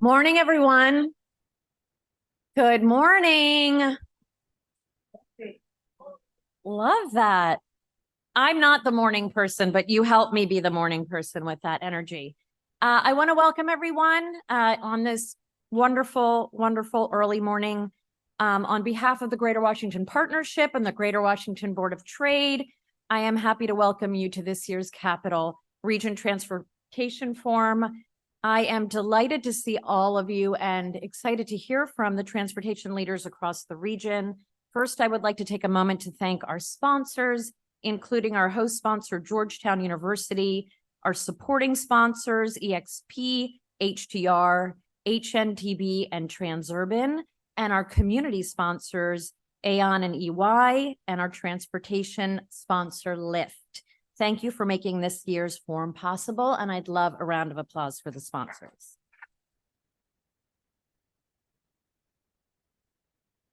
Morning, everyone. Good morning. Love that. I'm not the morning person, but you help me be the morning person with that energy. I want to welcome everyone on this wonderful, wonderful early morning. On behalf of the Greater Washington Partnership and the Greater Washington Board of Trade, I am happy to welcome you to this year's Capital Region Transportation Forum. I am delighted to see all of you and excited to hear from the transportation leaders across the region. First, I would like to take a moment to thank our sponsors, including our host sponsor, Georgetown University, our supporting sponsors, EXP, HTR, HNTB, and Transurban, and our community sponsors, Aon and EY, and our transportation sponsor, Lyft. Thank you for making this year's forum possible, and I'd love a round of applause for the sponsors.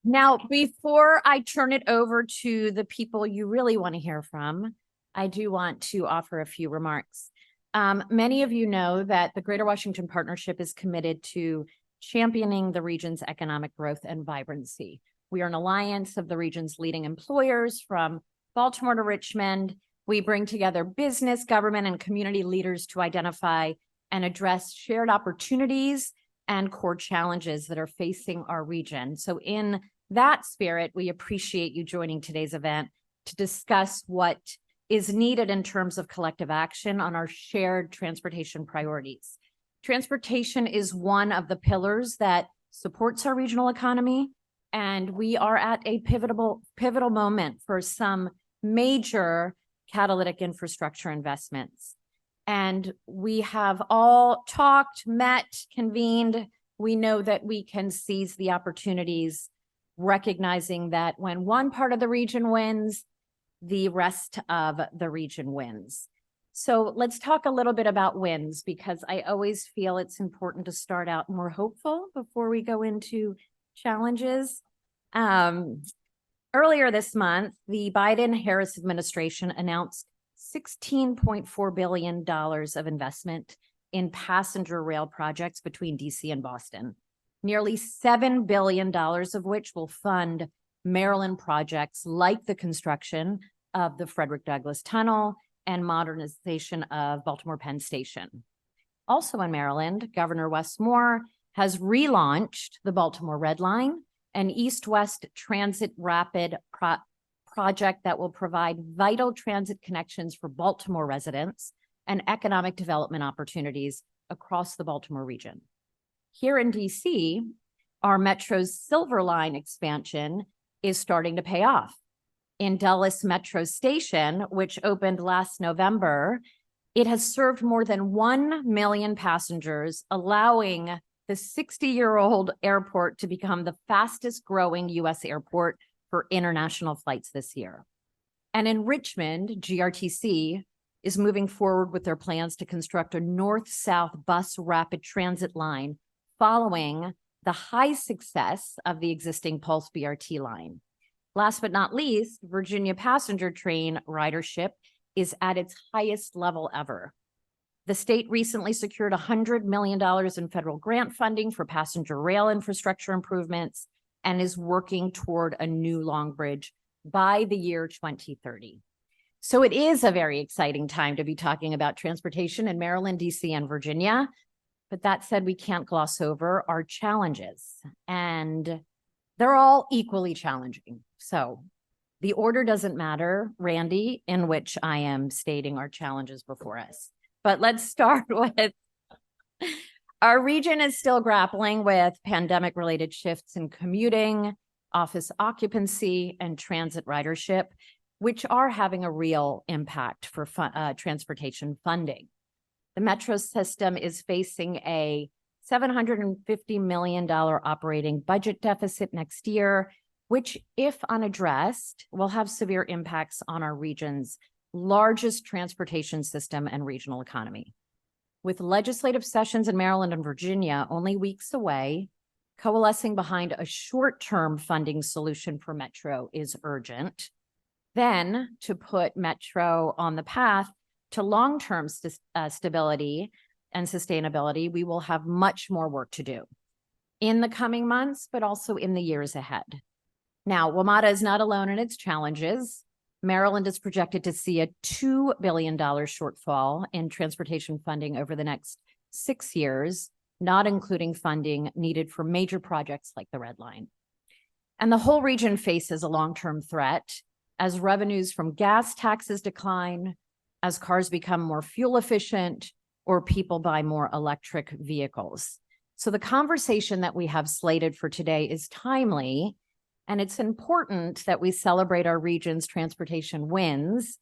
Now, before I turn it over to the people you really want to hear from, I do want to offer a few remarks. Many of you know that the Greater Washington Partnership is committed to championing the region's economic growth and vibrancy. We are an alliance of the region's leading employers from Baltimore to Richmond. We bring together business, government, and community leaders to identify and address shared opportunities and core challenges that are facing our region. So in that spirit, we appreciate you joining today's event to discuss what is needed in terms of collective action on our shared transportation priorities. Transportation is one of the pillars that supports our regional economy, and we are at a pivotal moment for some major catalytic infrastructure investments. And we have all talked, met, convened. We know that we can seize the opportunities, recognizing that when one part of the region wins, the rest of the region wins. So let's talk a little bit about wins, because I always feel it's important to start out more hopeful before we go into challenges. Earlier this month, the Biden-Harris administration announced $16.4 billion of investment in passenger rail projects between DC and Boston, nearly $7 billion of which will fund Maryland projects like the construction of the Frederick Douglass Tunnel and modernization of Baltimore Penn Station. Also in Maryland, Governor Wes Moore has relaunched the Baltimore Red Line, an east-west transit rapid project that will provide vital transit connections for Baltimore residents and economic development opportunities across the Baltimore region. Here in DC, our Metro's Silver Line expansion is starting to pay off. In Dulles Metro Station, which opened last November, it has served more than 1 million passengers, allowing the 60-year-old airport to become the fastest growing U.S. airport for international flights this year. And in Richmond, GRTC is moving forward with their plans to construct a north-south bus rapid transit line following the high success of the existing Pulse BRT line. Last but not least, Virginia passenger train ridership is at its highest level ever. The state recently secured $100 million in federal grant funding for passenger rail infrastructure improvements and is working toward a new long bridge by the year 2030. So it is a very exciting time to be talking about transportation in Maryland, DC, and Virginia. But that said, we can't gloss over our challenges, and they're all equally challenging. So the order doesn't matter, Randy, in which I am stating our challenges before us. But let's start with our region is still grappling with pandemic-related shifts in commuting, office occupancy, and transit ridership, which are having a real impact for transportation funding. The Metro system is facing a $750 million operating budget deficit next year, which, if unaddressed, will have severe impacts on our region's largest transportation system and regional economy. With legislative sessions in Maryland and Virginia only weeks away, coalescing behind a short-term funding solution for Metro is urgent. Then, to put Metro on the path to long-term stability and sustainability, we will have much more work to do in the coming months, but also in the years ahead. Now, WMATA is not alone in its challenges. Maryland is projected to see a $2 billion shortfall in transportation funding over the next 6 years, not including funding needed for major projects like the Red Line. And the whole region faces a long-term threat as revenues from gas taxes decline, as cars become more fuel efficient, or people buy more electric vehicles. So the conversation that we have slated for today is timely, and it's important that we celebrate our region's transportation wins,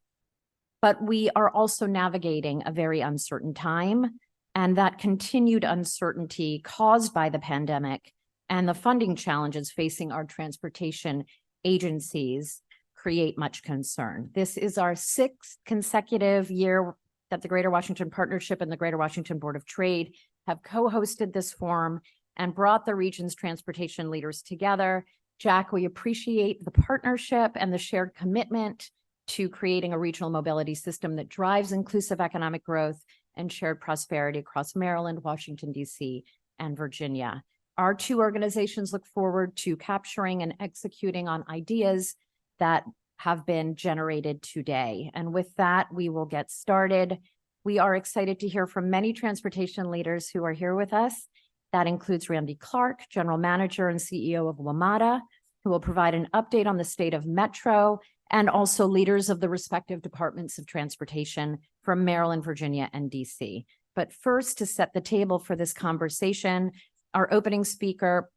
but we are also navigating a very uncertain time, and that continued uncertainty caused by the pandemic and the funding challenges facing our transportation agencies create much concern. This is our 6th consecutive year that the Greater Washington Partnership and the Greater Washington Board of Trade have co-hosted this forum and brought the region's transportation leaders together. Jack, we appreciate the partnership and the shared commitment to creating a regional mobility system that drives inclusive economic growth and shared prosperity across Maryland, Washington, D.C., and Virginia. Our two organizations look forward to capturing and executing on ideas that have been generated today. And with that, we will get started. We are excited to hear from many transportation leaders who are here with us. That includes Randy Clark, General Manager and CEO of WMATA, who will provide an update on the state of Metro, and also leaders of the respective departments of transportation from Maryland, Virginia, and DC. But first, to set the table for this conversation, our opening speaker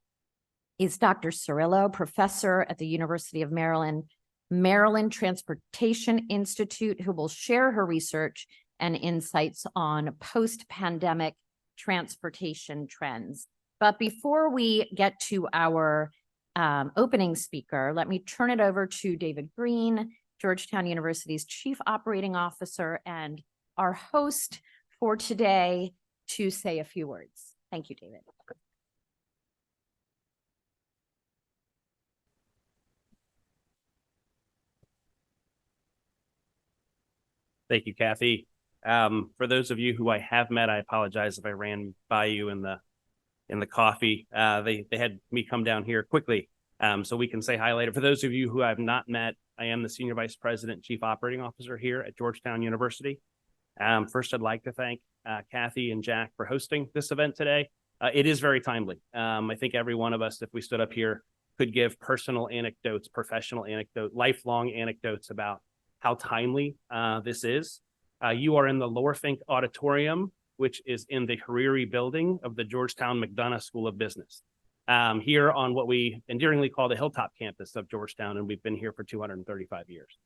is Dr. Cirillo, professor at the University of Maryland, Maryland Transportation Institute, who will share her research and insights on post-pandemic transportation trends. But before we get to our opening speaker, let me turn it over to David Green, Georgetown University's Chief Operating Officer and our host for today, to say a few words. Thank you, David. Thank you, Kathy. For those of you who I have met, I apologize if I ran by you in the coffee. They had me come down here quickly so we can say hi later. For those of you who I have not met, I am the Senior Vice President, Chief Operating Officer here at Georgetown University. First, I'd like to thank Kathy and Jack for hosting this event today. It is very timely. I think every one of us, if we stood up here, could give personal anecdotes, professional anecdotes, lifelong anecdotes about how timely this is. You are in the Lower Fink Auditorium, which is in the Hariri building of the Georgetown McDonough School of Business, here on what we endearingly call the Hilltop campus of Georgetown, and we've been here for 235 years.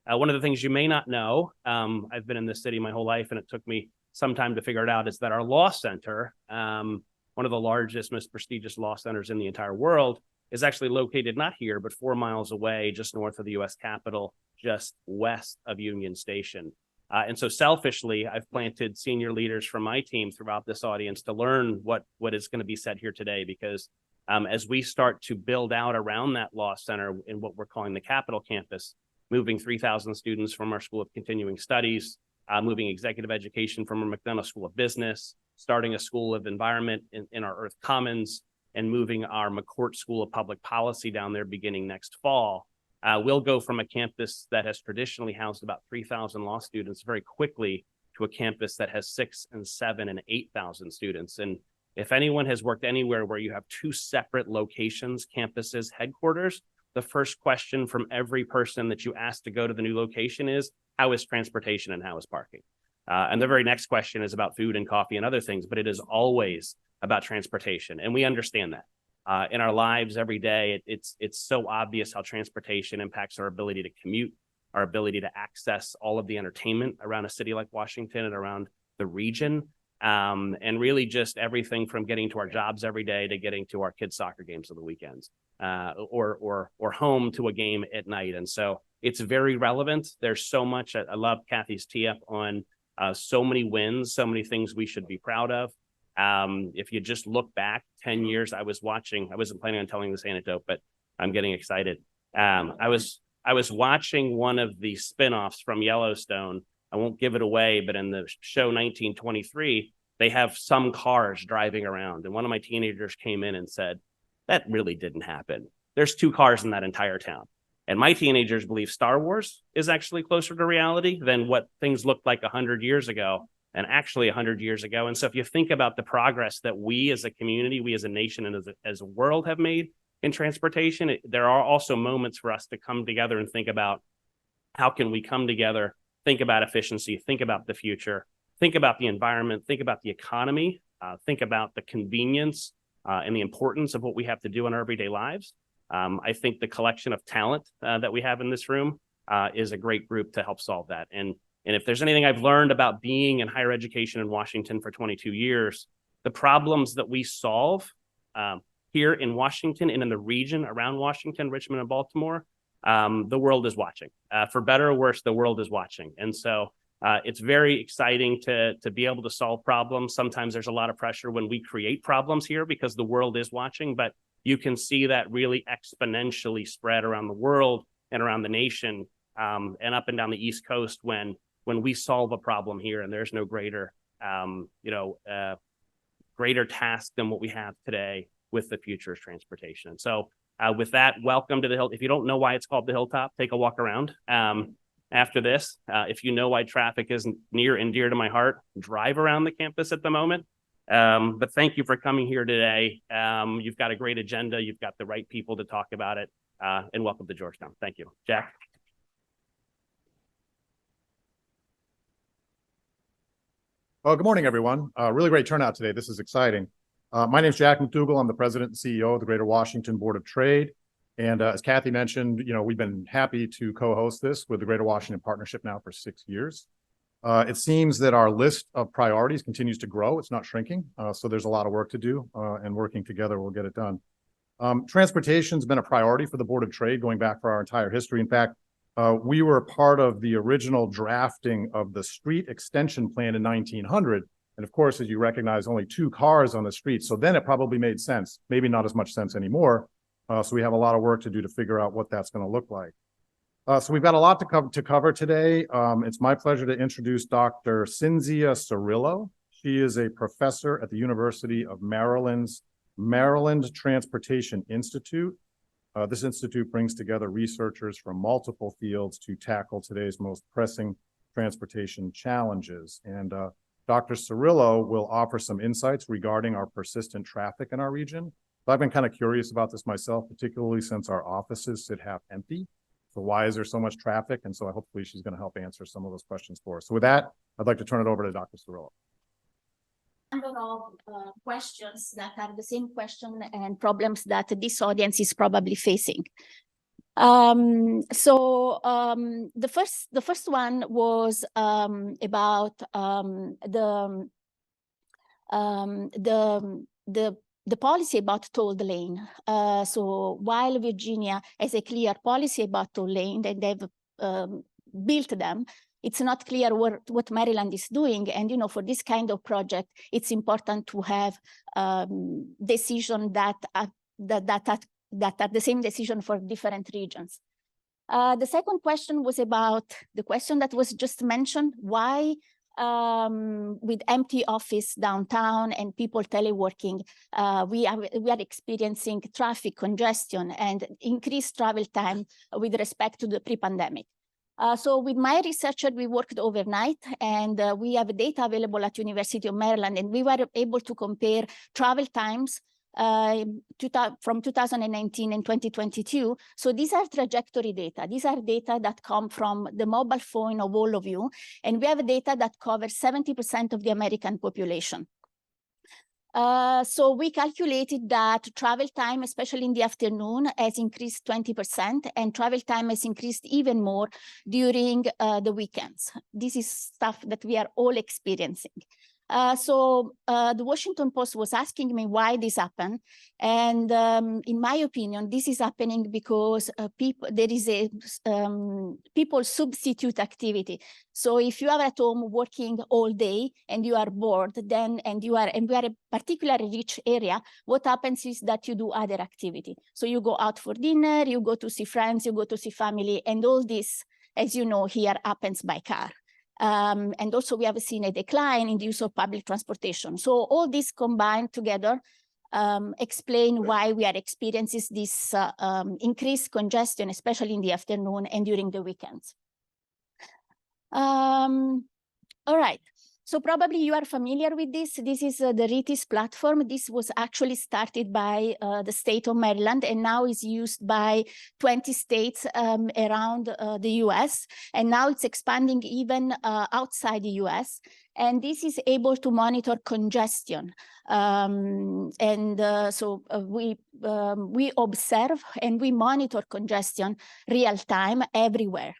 One of the things you may not know, I've been in this city my whole life, and it took me some time to figure it out, is that our law center, one of the largest, most prestigious law centers in the entire world, is actually located not here, but 4 miles away, just north of the U.S. Capitol, just west of Union Station. And so selfishly, I've planted senior leaders from my team throughout this audience to learn what is going to be said here today, because as we start to build out around that law center in what we're calling the Capitol campus, moving 3,000 students from our School of Continuing Studies, moving executive education from our McDonough School of Business, starting a School of Environment in our Earth Commons, and moving our McCourt School of Public Policy down there beginning next fall. We'll go from a campus that has traditionally housed about 3,000 law students very quickly to a campus that has 6,000 and 7,000 and 8,000 students. And if anyone has worked anywhere where you have two separate locations, campuses, headquarters, the first question from every person that you ask to go to the new location is, how is transportation and how is parking? And the very next question is about food and coffee and other things, but it is always about transportation. And we understand that. In our lives every day, it's so obvious how transportation impacts our ability to commute, our ability to access all of the entertainment around a city like Washington and around the region, and really just everything from getting to our jobs every day to getting to our kids' soccer games on the weekends, or home to a game at night. And so it's very relevant. There's so much. I love Kathy's tee up on so many wins, so many things we should be proud of. If you just look back 10 years, I wasn't planning on telling this anecdote, but I'm getting excited. I was watching one of the spinoffs from Yellowstone. I won't give it away, but in the show 1923, they have some cars driving around. And one of my teenagers came in and said, that really didn't happen. There's 2 cars in that entire town. And my teenagers believe Star Wars is actually closer to reality than what things looked like 100 years ago, and actually 100 years ago. And so if you think about the progress that we as a community, we as a nation and as a world have made in transportation, there are also moments for us to come together and think about how can we come together, think about efficiency, think about the future, think about the environment, think about the economy, think about the convenience and the importance of what we have to do in our everyday lives. I think the collection of talent that we have in this room is a great group to help solve that. And if there's anything I've learned about being in higher education in Washington for 22 years, the problems that we solve here in Washington and in the region around Washington, Richmond, and Baltimore, the world is watching. For better or worse, the world is watching. And so it's very exciting to be able to solve problems. Sometimes there's a lot of pressure when we create problems here because the world is watching, but you can see that really exponentially spread around the world and around the nation and up and down the East Coast when we solve a problem here. And there's no greater, greater task than what we have today with the future of transportation. So with that, welcome to the Hill. If you don't know why it's called the Hilltop, take a walk around after this. If you know why traffic is near and dear to my heart, drive around the campus at the moment. But thank you for coming here today. You've got a great agenda. You've got the right people to talk about it. And welcome to Georgetown. Thank you. Jack. Well, good morning, everyone. Really great turnout today. This is exciting. My name is Jack McDougall. I'm the president and CEO of the Greater Washington Board of Trade. And as Kathy mentioned, we've been happy to co-host this with the Greater Washington Partnership now for 6 years. It seems that our list of priorities continues to grow. It's not shrinking. So there's a lot of work to do, and working together, we'll get it done. Transportation has been a priority for the Board of Trade going back for our entire history. In fact, we were part of the original drafting of the street extension plan in 1900. And of course, as you recognize, only 2 cars on the street. So then it probably made sense, maybe not as much sense anymore. So we have a lot of work to do to figure out what that's going to look like. So we've got a lot to cover today. It's my pleasure to introduce Dr. Cinzia Cirillo. She is a professor at the University of Maryland's Maryland Transportation Institute. This institute brings together researchers from multiple fields to tackle today's most pressing transportation challenges. And Dr. Cirillo will offer some insights regarding our persistent traffic in our region. So I've been kind of curious about this myself, particularly since our offices sit half empty. So why is there so much traffic? And so hopefully she's going to help answer some of those questions for us. So with that, I'd like to turn it over to Dr. Cirillo. Number of questions that are the same question and problems that this audience is probably facing. The first one was about the policy about toll lane. So while Virginia has a clear policy about toll lane and they've built them, it's not clear what Maryland is doing. And, for this kind of project, it's important to have decision that are the same decision for different regions. The second question was about the question that was just mentioned, why with empty office downtown and people teleworking, we are experiencing traffic congestion and increased travel time with respect to the pre-pandemic. So with my researcher, we worked overnight and we have data available at University of Maryland, and we were able to compare travel times from 2019 and 2022. So these are trajectory data. These are data that come from the mobile phone of all of you. And we have data that covers 70% of the American population. So we calculated that travel time, especially in the afternoon, has increased 20%, and travel time has increased even more during the weekends. This is stuff that we are all experiencing. The Washington Post was asking me why this happened. And in my opinion, this is happening because people substitute activity. So if you are at home working all day and you are bored, and we are a particularly rich area, what happens is that you do other activity. So you go out for dinner, you go to see friends, you go to see family, and all this, as you know, here happens by car. And also we have seen a decline in the use of public transportation. So all this combined together explain why we are experiencing this increased congestion, especially in the afternoon and during the weekends. All right. So probably you are familiar with this. This is the RITIS platform. This was actually started by the state of Maryland and now is used by 20 states around the US. And now it's expanding even outside the US. And this is able to monitor congestion. So we observe and we monitor congestion real time everywhere.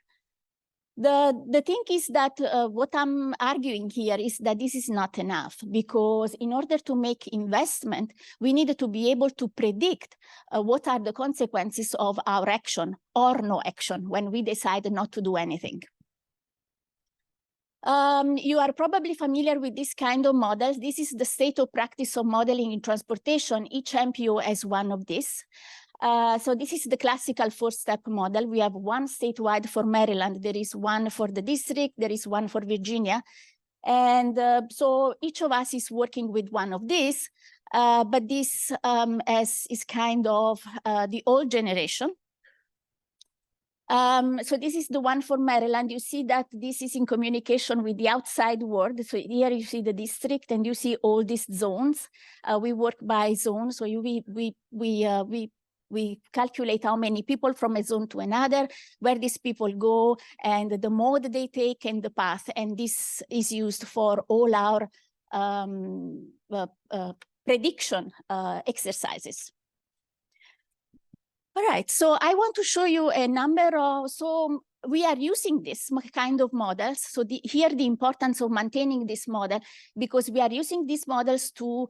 The thing is that what I'm arguing here is that this is not enough, because in order to make investment, we need to be able to predict what are the consequences of our action or no action when we decide not to do anything. You are probably familiar with this kind of models. This is the state of practice of modeling in transportation. Each MPO has one of these. So this is the classical four-step model. We have one statewide for Maryland. There is one for the district. There is one for Virginia. And so each of us is working with one of these, but this is kind of the old generation. So this is the one for Maryland. You see that this is in communication with the outside world. So here you see the district and you see all these zones. We work by zone. So we calculate how many people from a zone to another, where these people go, and the mode they take and the path. And this is used for all our prediction exercises. All right, so I want to show you a number of, so we are using this kind of models. So here the importance of maintaining this model, because we are using these models to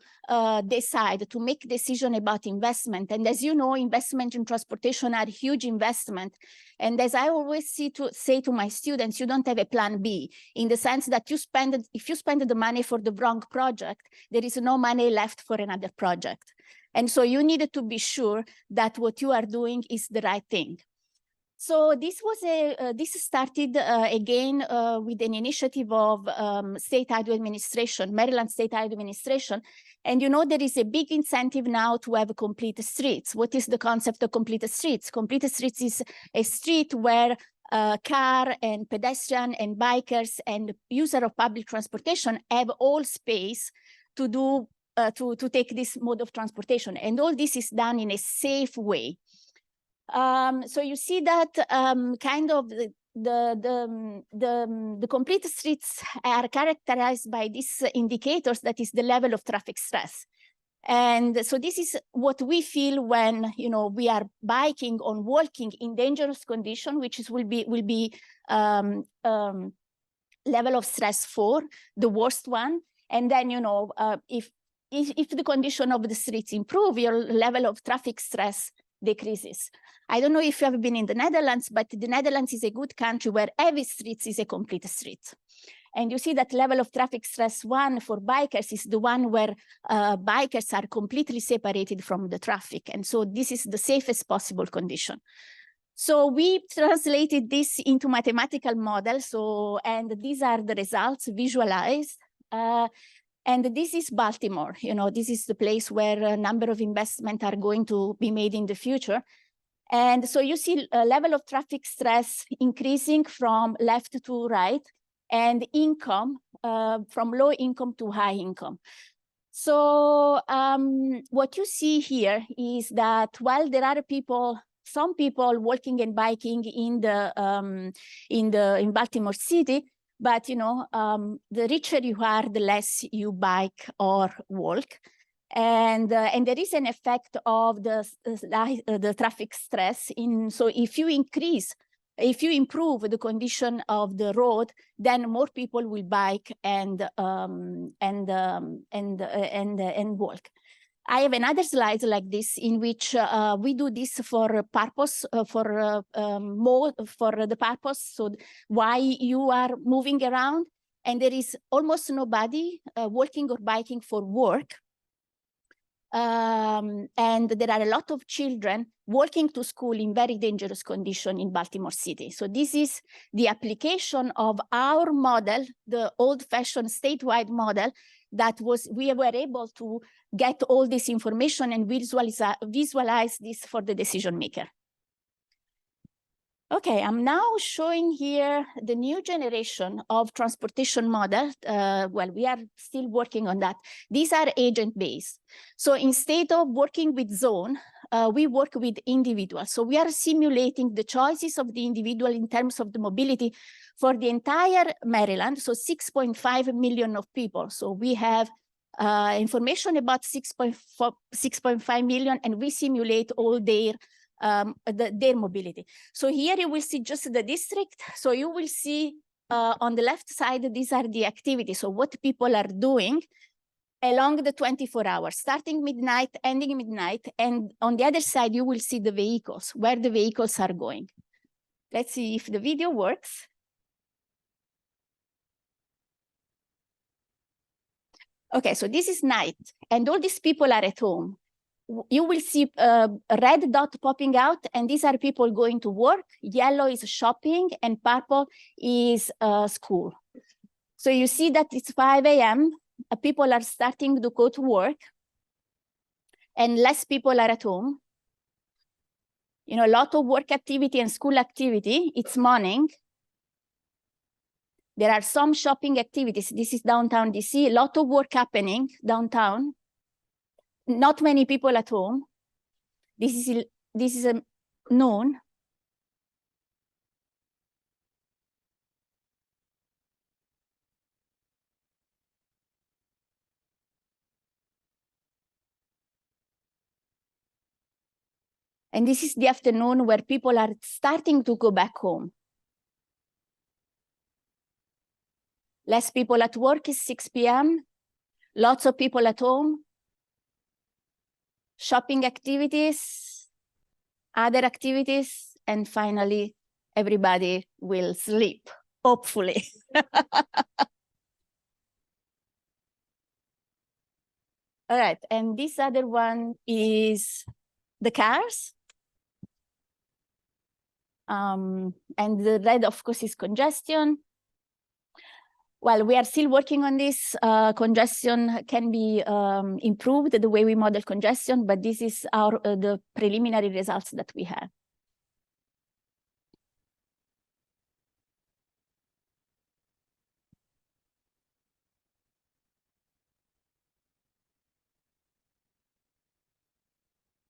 decide, to make decision about investment. And as you know, investment in transportation are huge investment. And as I always say to my students, you don't have a plan B, in the sense that if you spend the money for the wrong project, there is no money left for another project. And so you needed to be sure that what you are doing is the right thing. So this was this started again with an initiative of State Highway Administration, Maryland State Highway Administration. And you know, there is a big incentive now to have complete streets. What is the concept of complete streets? Complete streets is a street where car and pedestrian and bikers and user of public transportation have all space to do to take this mode of transportation. And all this is done in a safe way. So you see that kind of the complete streets are characterized by these indicators, that is the level of traffic stress. And so this is what we feel when, you know, we are biking or walking in dangerous condition, which is will be level of stress 4, the worst one. And then, you know, if the condition of the streets improve, your level of traffic stress decreases. I don't know if you have been in the Netherlands, but the Netherlands is a good country where every street is a complete street. And you see that level of traffic stress 1 for bikers is the one where bikers are completely separated from the traffic. And so this is the safest possible condition. So we translated this into mathematical models. So, and these are the results visualized. And this is Baltimore. You know, this is the place where a number of investments are going to be made in the future. And so you see a level of traffic stress increasing from left to right, and income from low income to high income. So what you see here is that while there are people, some people walking and biking in Baltimore City, but you know, the richer you are, the less you bike or walk. And there is an effect of the traffic stress so if you improve the condition of the road, then more people will bike and walk. I have another slide like this in which we do this for purpose, for the purpose, so why you are moving around, and there is almost nobody walking or biking for work. And there are a lot of children walking to school in very dangerous conditions in Baltimore City. So this is the application of our model, the old-fashioned statewide model, that we were able to get all this information and visualize this for the decision maker. Okay, I'm now showing here the new generation of transportation model. Well, we are still working on that. These are agent-based. So instead of working with zone, we work with individuals. So we are simulating the choices of the individual in terms of the mobility for the entire Maryland, so 6.5 million of people. So we have information about 6.5 million, and we simulate all their mobility. So here you will see just the district. So you will see on the left side, these are the activities. So what people are doing along the 24 hours, starting midnight, ending midnight. And on the other side, you will see the vehicles, where the vehicles are going. Let's see if the video works. Okay, so this is night, and all these people are at home. You will see a red dot popping out, and these are people going to work. Yellow is shopping, and purple is school. So you see that it's 5 a.m. People are starting to go to work, and less people are at home. You know, a lot of work activity and school activity. It's morning. There are some shopping activities. This is downtown DC. A lot of work happening downtown. Not many people at home. This is noon. And this is the afternoon where people are starting to go back home. Less people at work is 6 p.m. Lots of people at home. Shopping activities, other activities, and finally, everybody will sleep, hopefully. All right, and this other one is the cars. And the red, of course, is congestion. Well, we are still working on this. Congestion can be improved, the way we model congestion, but this is the preliminary results that we have.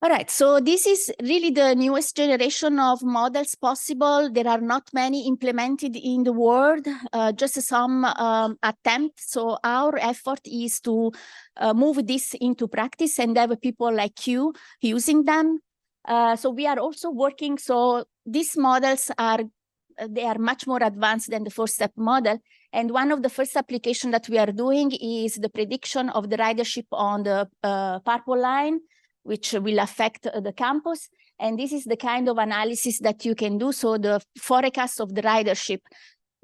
All right, so this is really the newest generation of models possible. There are not many implemented in the world, just some attempts. So our effort is to move this into practice and have people like you using them. So we are also working, so these models they are much more advanced than the first step model. And one of the first applications that we are doing is the prediction of the ridership on the purple line, which will affect the campus. And this is the kind of analysis that you can do. So the forecast of the ridership.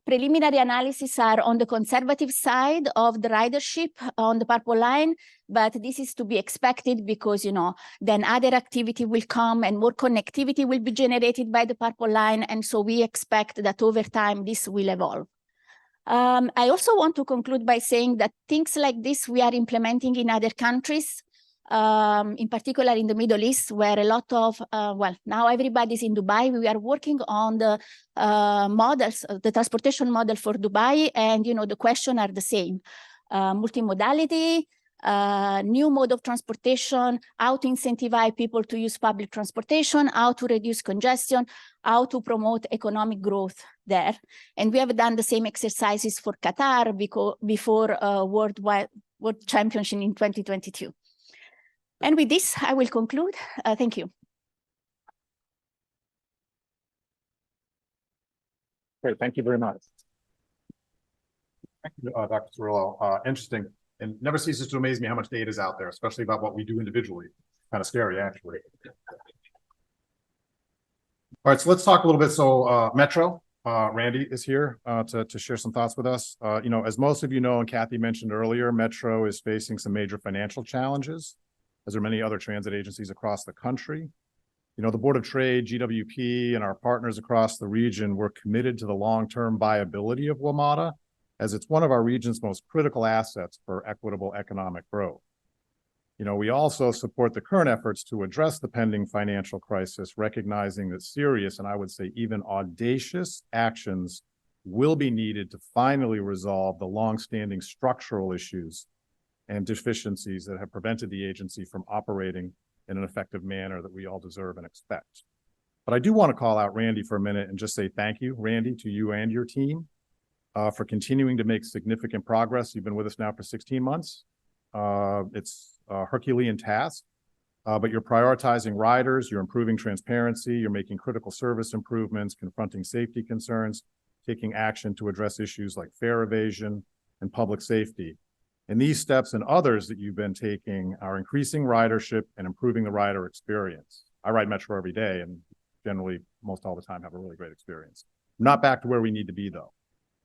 Preliminary analysis are on the conservative side of the ridership on the purple line, but this is to be expected because, you know, then other activity will come and more connectivity will be generated by the purple line. And so we expect that over time, this will evolve. I also want to conclude by saying that things like this we are implementing in other countries. In particular in the Middle East, where a lot of, well, now everybody's in Dubai. We are working on the models, the transportation model for Dubai, and, you know, the questions are the same. Multimodality, new mode of transportation, how to incentivize people to use public transportation, how to reduce congestion, how to promote economic growth there. And we have done the same exercises for Qatar before World Championship in 2022. And with this, I will conclude. Thank you. Great, thank you very much. Thank you, Dr. Cirillo. Interesting, and never ceases to amaze me how much data is out there, especially about what we do individually. Kind of scary, actually. All right, so let's talk a little bit. So Metro, Randy is here to share some thoughts with us. You know, as most of you know, and Kathy mentioned earlier, Metro is facing some major financial challenges. as are many other transit agencies across the country. You know, the Board of Trade, GWP, and our partners across the region, we're committed to the long-term viability of WMATA, as it's one of our region's most critical assets for equitable economic growth. You know, we also support the current efforts to address the pending financial crisis, recognizing that serious, and I would say even audacious, actions will be needed to finally resolve the longstanding structural issues and deficiencies that have prevented the agency from operating in an effective manner that we all deserve and expect. But I do want to call out Randy for a minute and just say thank you, Randy, to you and your team for continuing to make significant progress. You've been with us now for 16 months. It's a Herculean task, but you're prioritizing riders, you're improving transparency, you're making critical service improvements, confronting safety concerns, taking action to address issues like fare evasion and public safety. And these steps and others that you've been taking are increasing ridership and improving the rider experience. I ride Metro every day and generally most all the time have a really great experience. Not back to where we need to be though.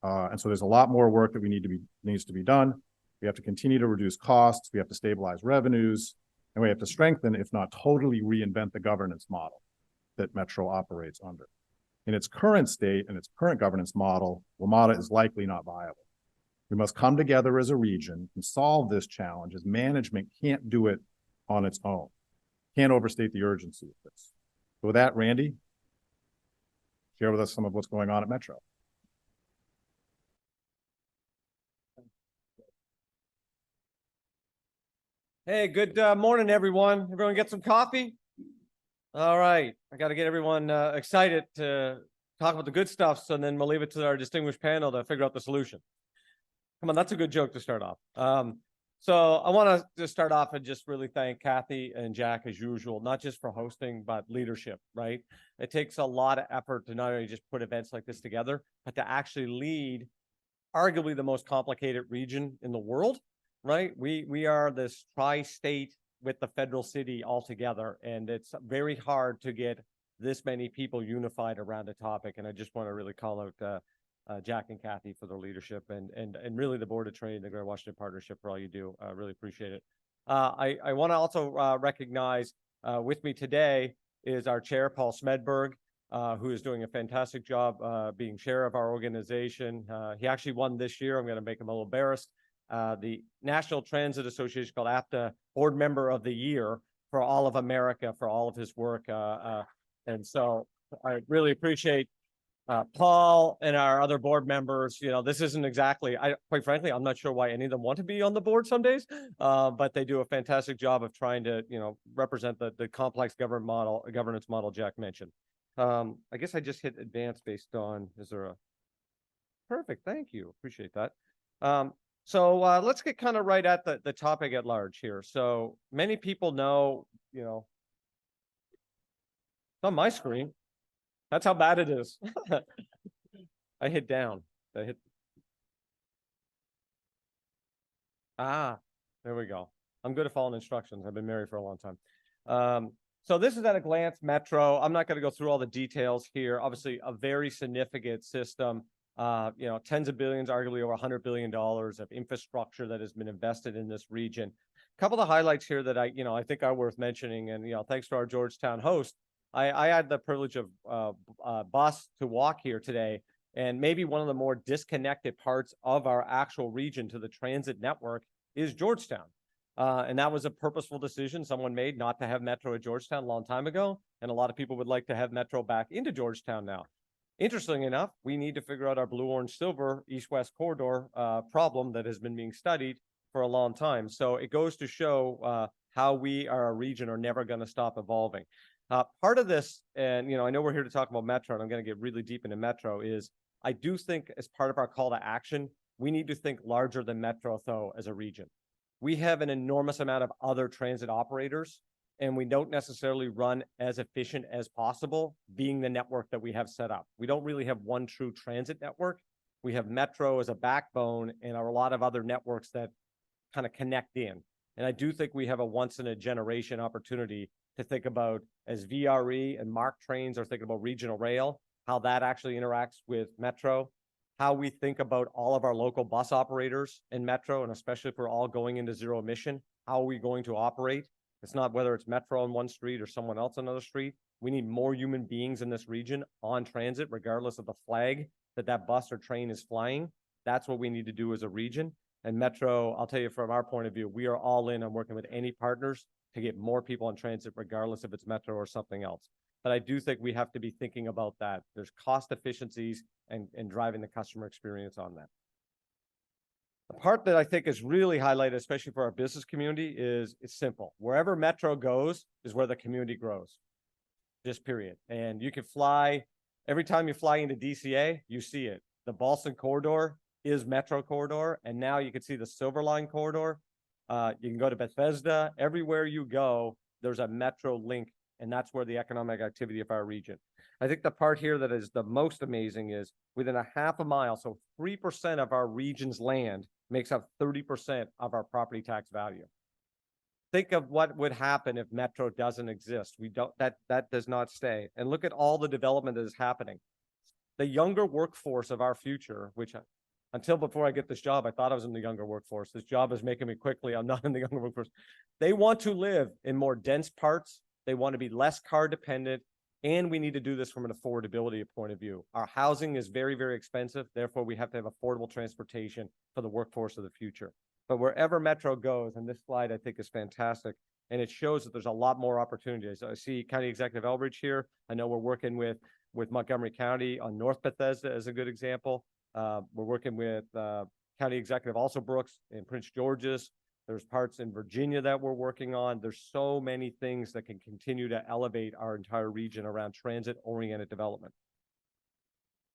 And so there's a lot more work that needs to be done. We have to continue to reduce costs. We have to stabilize revenues, and we have to strengthen, if not totally reinvent the governance model that Metro operates under. In its current state and its current governance model, WMATA is likely not viable. We must come together as a region and solve this challenge, as management can't do it on its own. Can't overstate the urgency of this. So with that, Randy, share with us some of what's going on at Metro. Hey, good morning, everyone. Everyone get some coffee? All right. I got to get everyone excited to talk about the good stuff, so then we'll leave it to our distinguished panel to figure out the solution. Come on, that's a good joke to start off. So I want to just start off and just really thank Kathy and Jack, as usual, not just for hosting, but leadership, right? It takes a lot of effort to not only just put events like this together, but to actually lead arguably the most complicated region in the world. Right, we are this tri-state with the federal city all together, and it's very hard to get this many people unified around a topic. And I just want to really call out Jack and Kathy for their leadership, and really the Board of Trade and the Greater Washington Partnership for all you do. I really appreciate it. I want to also recognize with me today is our chair, Paul Smedberg, who is doing a fantastic job being chair of our organization. He actually won this year. I'm going to make him a little embarrassed. The National Transit Association called APTA Board Member of the Year for all of America for all of his work. And so I really appreciate Paul and our other board members. You know, this isn't exactly, quite frankly, I'm not sure why any of them want to be on the board some days, but they do a fantastic job of trying to, you know, represent the complex governance model Jack mentioned. I guess I just hit advance based on, is there a, perfect, thank you, appreciate that. So let's get kind of right at the topic at large here. So many people know, you know, it's on my screen. That's how bad it is. I hit down. There we go. I'm good at following instructions. I've been married for a long time. So this is at a glance Metro. I'm not going to go through all the details here. Obviously, a very significant system. You know, tens of billions, arguably over $100 billion of infrastructure that has been invested in this region. A couple of highlights here that I think are worth mentioning, and thanks to our Georgetown host, I had the privilege of bus to walk here today, and maybe one of the more disconnected parts of our actual region to the transit network is Georgetown, and that was a purposeful decision someone made not to have Metro at Georgetown a long time ago, and a lot of people would like to have Metro back into Georgetown now. Interestingly enough, we need to figure out our blue, orange, silver, east-west corridor problem that has been being studied for a long time. So it goes to show how we, our region, are never going to stop evolving. Part of this, and I know we're here to talk about Metro, and I'm going to get really deep into Metro, is I do think as part of our call to action, we need to think larger than Metro, though, as a region. We have an enormous amount of other transit operators, and we don't necessarily run as efficient as possible, being the network that we have set up. We don't really have one true transit network. We have Metro as a backbone and a lot of other networks that kind of connect in. And I do think we have a once in a generation opportunity to think about, as VRE and MARC trains are thinking about regional rail, how that actually interacts with Metro, how we think about all of our local bus operators in Metro, and especially if we're all going into zero emission, how are we going to operate? It's not whether it's Metro on one street or someone else on another street. We need more human beings in this region on transit, regardless of the flag that bus or train is flying. That's what we need to do as a region. And Metro, I'll tell you from our point of view, we are all in on working with any partners to get more people on transit, regardless if it's Metro or something else. But I do think we have to be thinking about that. There's cost efficiencies and driving the customer experience on that. The part that I think is really highlighted, especially for our business community, is it's simple. Wherever Metro goes is where the community grows. Just period. And you can fly, every time you fly into DCA, you see it. The Boston corridor is Metro corridor, and now you can see the Silver Line corridor. You can go to Bethesda. Everywhere you go, there's a Metro link, and that's where the economic activity of our region. I think the part here that is the most amazing is within a half a mile, so 3% of our region's land makes up 30% of our property tax value. Think of what would happen if Metro doesn't exist. That does not stay. And look at all the development that is happening. The younger workforce of our future, which until before I get this job, I thought I was in the younger workforce. This job is making me quickly. I'm not in the younger workforce. They want to live in more dense parts. They want to be less car dependent. And we need to do this from an affordability point of view. Our housing is very, very expensive. Therefore, we have to have affordable transportation for the workforce of the future. But wherever Metro goes, and this slide I think is fantastic, and it shows that there's a lot more opportunities. I see County Executive Elbridge here. I know we're working with Montgomery County on North Bethesda as a good example. We're working with County Executive also Brooks in Prince George's. There's parts in Virginia that we're working on. There's so many things that can continue to elevate our entire region around transit-oriented development.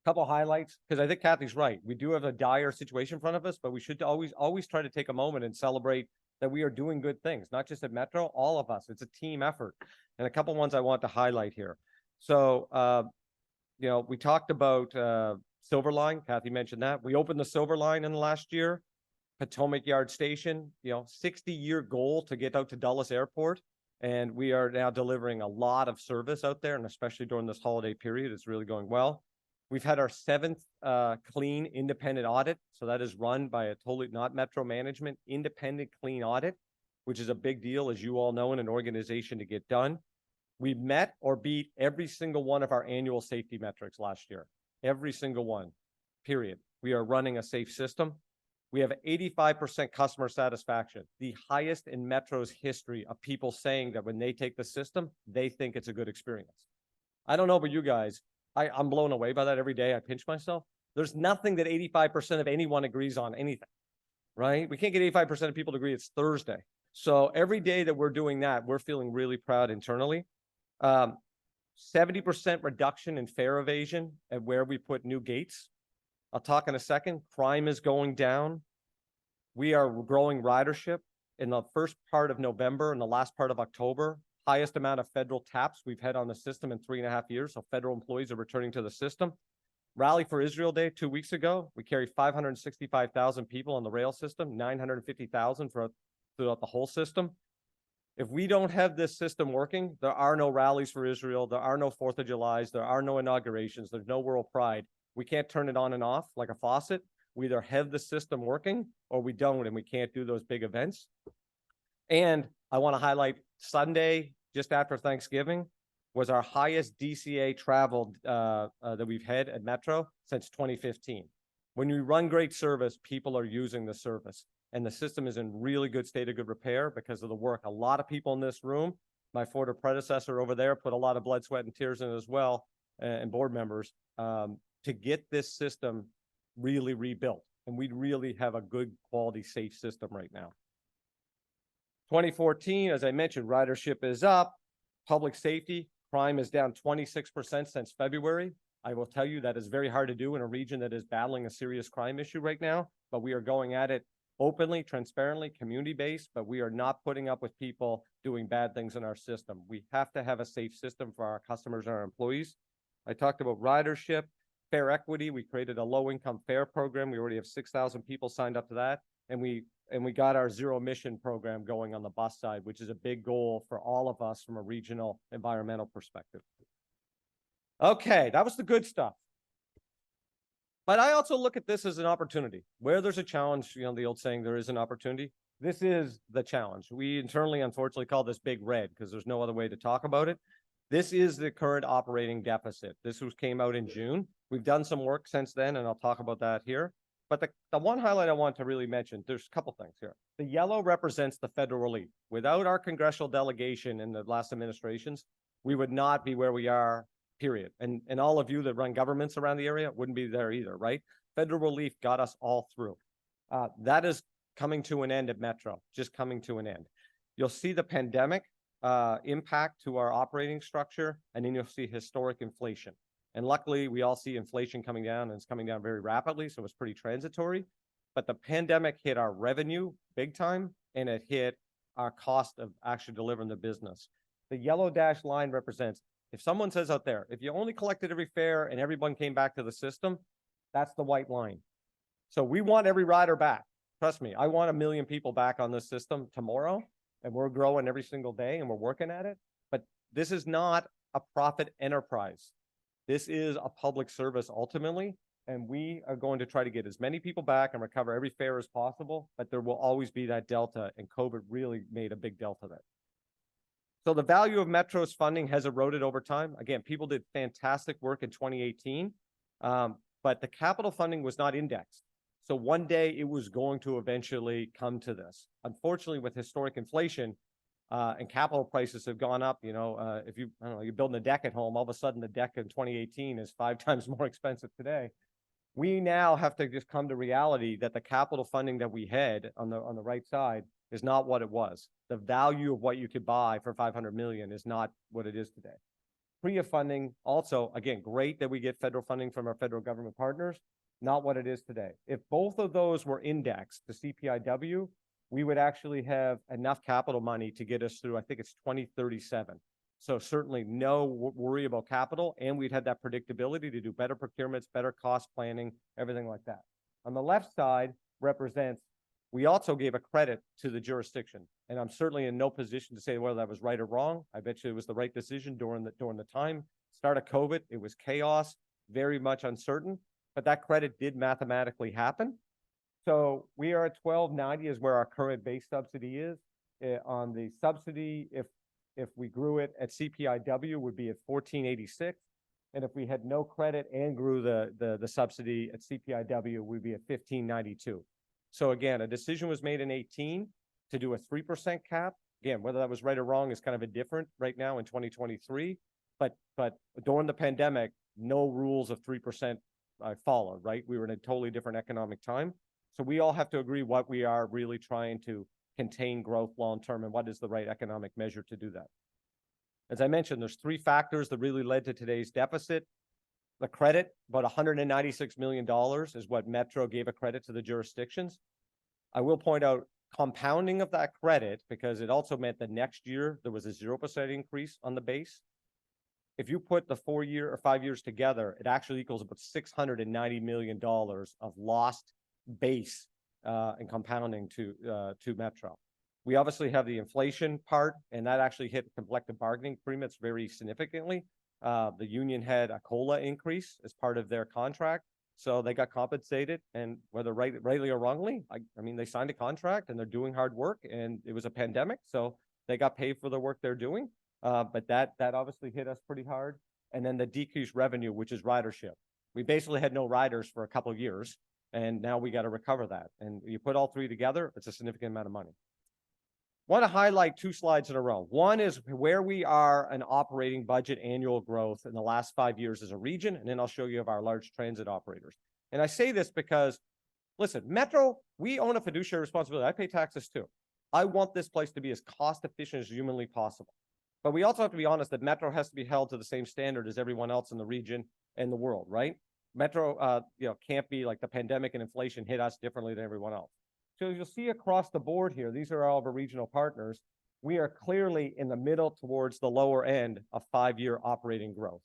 Couple highlights, because I think Kathy's right. We do have a dire situation in front of us, but we should always try to take a moment and celebrate that we are doing good things, not just at Metro, all of us. It's a team effort. And a couple ones I want to highlight here. So, we talked about Silver Line. Kathy mentioned that. We opened the Silver Line in the last year. Potomac Yard Station, 60-year goal to get out to Dulles Airport. And we are now delivering a lot of service out there, and especially during this holiday period, it's really going well. We've had our 7th clean independent audit. So that is run by a totally not Metro management, independent clean audit, which is a big deal, as you all know, in an organization to get done. We met or beat every single one of our annual safety metrics last year. Every single one, period. We are running a safe system. We have 85% customer satisfaction, the highest in Metro's history of people saying that when they take the system, they think it's a good experience. I don't know about you guys. I'm blown away by that every day. I pinch myself. There's nothing that 85% of anyone agrees on anything, right? We can't get 85% of people to agree it's Thursday. So every day that we're doing that, we're feeling really proud internally. 70% reduction in fare evasion at where we put new gates. I'll talk in a second. Crime is going down. We are growing ridership in the first part of November and the last part of October. Highest amount of federal taps we've had on the system in 3.5 years. So federal employees are returning to the system. Rally for Israel Day 2 weeks ago. We carried 565,000 people on the rail system, 950,000 throughout the whole system. If we don't have this system working, there are no rallies for Israel. There are no 4th of Julys. There are no inaugurations. There's no World Pride. We can't turn it on and off like a faucet. We either have the system working or we don't, and we can't do those big events. And I want to highlight Sunday, just after Thanksgiving, was our highest DCA travel that we've had at Metro since 2015. When you run great service, people are using the service. And the system is in really good state of good repair because of the work. A lot of people in this room, my former predecessor over there, put a lot of blood, sweat, and tears in it as well, and board members, to get this system really rebuilt. And we really have a good quality, safe system right now. 2014, as I mentioned, ridership is up. Public safety, crime is down 26% since February. I will tell you that is very hard to do in a region that is battling a serious crime issue right now, but we are going at it openly, transparently, community-based, but we are not putting up with people doing bad things in our system. We have to have a safe system for our customers and our employees. I talked about ridership, fare equity. We created a low-income fare program. We already have 6,000 people signed up to that. And we got our zero emission program going on the bus side, which is a big goal for all of us from a regional environmental perspective. Okay, that was the good stuff. But I also look at this as an opportunity. Where there's a challenge, the old saying, there is an opportunity. This is the challenge. We internally, unfortunately, call this big red because there's no other way to talk about it. This is the current operating deficit. Came out in June. We've done some work since then, and I'll talk about that here. But the one highlight I want to really mention, there's a couple things here. The yellow represents the federal relief. Without our congressional delegation in the last administrations, we would not be where we are, period. And all of you that run governments around the area wouldn't be there either, right? Federal relief got us all through. That is coming to an end at Metro, just coming to an end. You'll see the pandemic impact to our operating structure, and then you'll see historic inflation. And luckily, we all see inflation coming down, and it's coming down very rapidly, so it's pretty transitory. But the pandemic hit our revenue big time, and it hit our cost of actually delivering the business. The yellow dashed line represents, if someone says out there, if you only collected every fare and everyone came back to the system, that's the white line. So we want every rider back. Trust me, I want 1 million people back on this system tomorrow, and we're growing every single day and we're working at it. But this is not a profit enterprise. This is a public service ultimately, and we are going to try to get as many people back and recover every fare as possible, but there will always be that delta, and COVID really made a big delta there. So the value of Metro's funding has eroded over time. Again, people did fantastic work in 2018, but the capital funding was not indexed. So one day it was going to eventually come to this. Unfortunately, with historic inflation and capital prices have gone up, if you, I don't know, you're building a deck at home, all of a sudden the deck in 2018 is 5 times more expensive today. We now have to just come to reality that the capital funding that we had on the right side is not what it was. The value of what you could buy for 500 million is not what it is today. PREA funding also, again, great that we get federal funding from our federal government partners, not what it is today. If both of those were indexed to CPIW, we would actually have enough capital money to get us through, I think it's 2037. So certainly no worry about capital, and we'd have that predictability to do better procurements, better cost planning, everything like that. On the left side represents, we also gave a credit to the jurisdiction, and I'm certainly in no position to say whether that was right or wrong. I bet you it was the right decision during the time. Start of COVID, it was chaos, very much uncertain, but that credit did mathematically happen. So we are at 1290 is where our current base subsidy is. On the subsidy, if we grew it at CPIW, would be at 1486. And if we had no credit and grew the subsidy at CPIW, we'd be at 1592. So again, a decision was made in 18 to do a 3% cap. Again, whether that was right or wrong is kind of indifferent right now in 2023. But during the pandemic, no rules of 3% followed, right? We were in a totally different economic time. So we all have to agree what we are really trying to contain growth long-term and what is the right economic measure to do that. As I mentioned, there's 3 factors that really led to today's deficit. The credit, about $196 million is what Metro gave a credit to the jurisdictions. I will point out compounding of that credit, because it also meant that next year there was a 0% increase on the base. If you put the 4 year or 5 years together, it actually equals about $690 million of lost base and compounding to Metro. We obviously have the inflation part, and that actually hit collective bargaining agreements very significantly. The union had a COLA increase as part of their contract, so they got compensated, and whether rightly or wrongly, I mean, they signed a contract and they're doing hard work, and it was a pandemic, so they got paid for the work they're doing. But that obviously hit us pretty hard. And then the decreased revenue, which is ridership. We basically had no riders for a couple of years, and now we got to recover that. And you put all 3 together, it's a significant amount of money. Want to highlight 2 slides in a row. One is where we are an operating budget annual growth in the last 5 years as a region, and then I'll show you of our large transit operators. And I say this because, listen, Metro, we own a fiduciary responsibility. I pay taxes too. I want this place to be as cost efficient as humanly possible. But we also have to be honest that Metro has to be held to the same standard as everyone else in the region and the world, right? Metro, can't be like the pandemic and inflation hit us differently than everyone else. So you'll see across the board here, these are all of our regional partners. We are clearly in the middle towards the lower end of 5-year operating growth.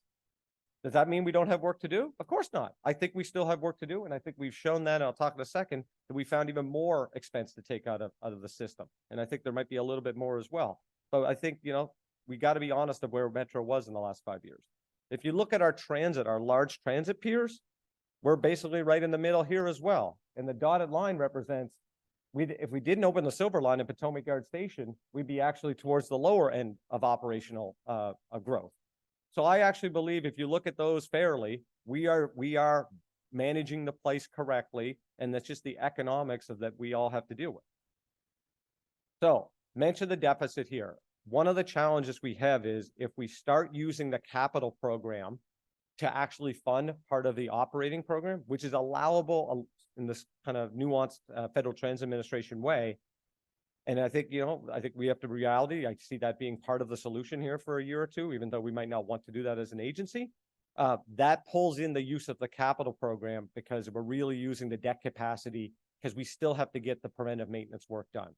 Does that mean we don't have work to do? Of course not. I think we still have work to do, and I think we've shown that, and I'll talk in a second, that we found even more expense to take out of the system. And I think there might be a little bit more as well. But I think, we got to be honest of where Metro was in the last 5 years. If you look at our transit, our large transit peers, we're basically right in the middle here as well. And the dotted line represents if we didn't open the Silver Line at Potomac Yard Station, we'd be actually towards the lower end of operational growth. So I actually believe if you look at those fairly, we are managing the place correctly, and that's just the economics of that we all have to deal with. So mention the deficit here. One of the challenges we have is if we start using the capital program to actually fund part of the operating program, which is allowable in this kind of nuanced Federal Transit Administration way. And I think, I think we have to reality. I see that being part of the solution here for a year or two, even though we might not want to do that as an agency. That pulls in the use of the capital program because we're really using the debt capacity because we still have to get the preventive maintenance work done.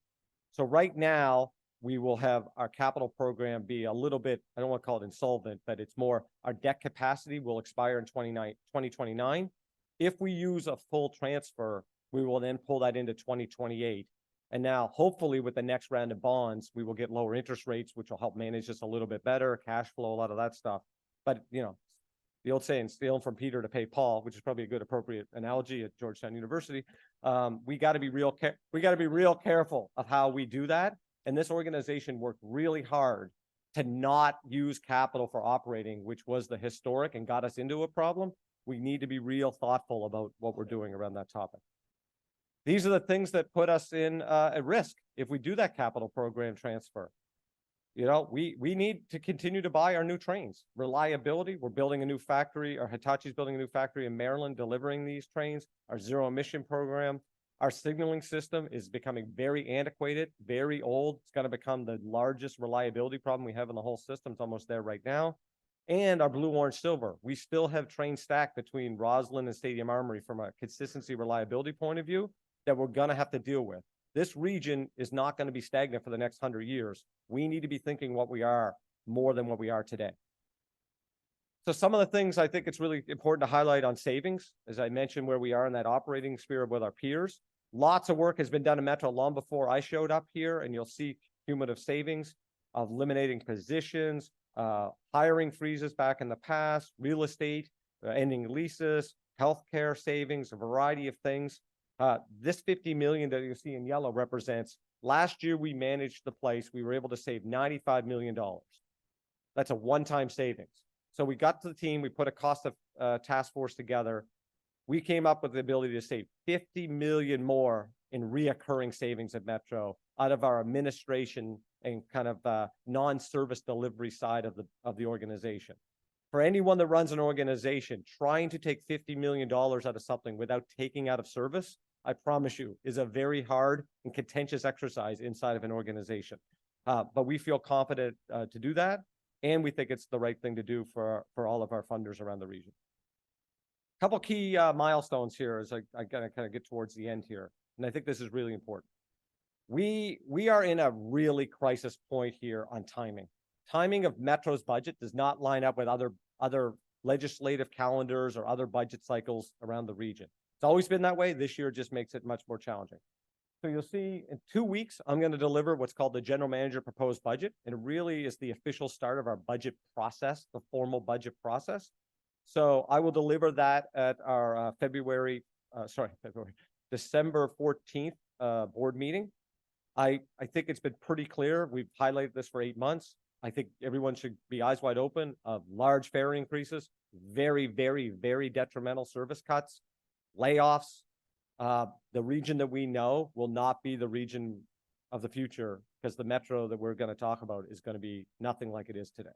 So right now, we will have our capital program be a little bit, I don't want to call it insolvent, but it's more our debt capacity will expire in 2029. If we use a full transfer, we will then pull that into 2028. And now, hopefully, with the next round of bonds, we will get lower interest rates, which will help manage this a little bit better, cash flow, a lot of that stuff. But, the old saying, stealing from Peter to pay Paul, which is probably a good appropriate analogy at Georgetown University. We got to be real careful of how we do that. And this organization worked really hard to not use capital for operating, which was the historic and got us into a problem. We need to be real thoughtful about what we're doing around that topic. These are the things that put us in at risk if we do that capital program transfer. We need to continue to buy our new trains. Reliability, we're building a new factory, or Hitachi's building a new factory in Maryland, delivering these trains, our zero emission program. Our signaling system is becoming very antiquated, very old. It's going to become the largest reliability problem we have in the whole system. It's almost there right now. And our blue, orange, silver. We still have trains stacked between Roslyn and Stadium Armory from a consistency reliability point of view that we're going to have to deal with. This region is not going to be stagnant for the next 100 years. We need to be thinking what we are more than what we are today. So some of the things I think it's really important to highlight on savings, as I mentioned, where we are in that operating sphere with our peers. Lots of work has been done in Metro long before I showed up here, and you'll see cumulative savings of eliminating positions, hiring freezes back in the past, real estate, ending leases, healthcare savings, a variety of things. This $50 million that you see in yellow represents last year we managed the place. We were able to save $95 million. That's a one-time savings. So we got to the team, we put a cost of task force together. We came up with the ability to save $50 million more in reoccurring savings at Metro out of our administration and kind of non-service delivery side of the organization. For anyone that runs an organization, trying to take $50 million out of something without taking out of service, I promise you, is a very hard and contentious exercise inside of an organization. But we feel confident to do that, and we think it's the right thing to do for all of our funders around the region. Couple key milestones here as I gotta kind of get towards the end here, and I think this is really important. We are in a really crisis point here on timing. Timing of Metro's budget does not line up with other legislative calendars or other budget cycles around the region. It's always been that way. This year just makes it much more challenging. So you'll see in 2 weeks, I'm going to deliver what's called the General Manager Proposed Budget. And it really is the official start of our budget process, the formal budget process. So I will deliver that at our December 14th board meeting. I think it's been pretty clear. We've highlighted this for 8 months. I think everyone should be eyes wide open of large fare increases, very, very, very detrimental service cuts, layoffs. The region that we know will not be the region of the future because the Metro that we're going to talk about is going to be nothing like it is today.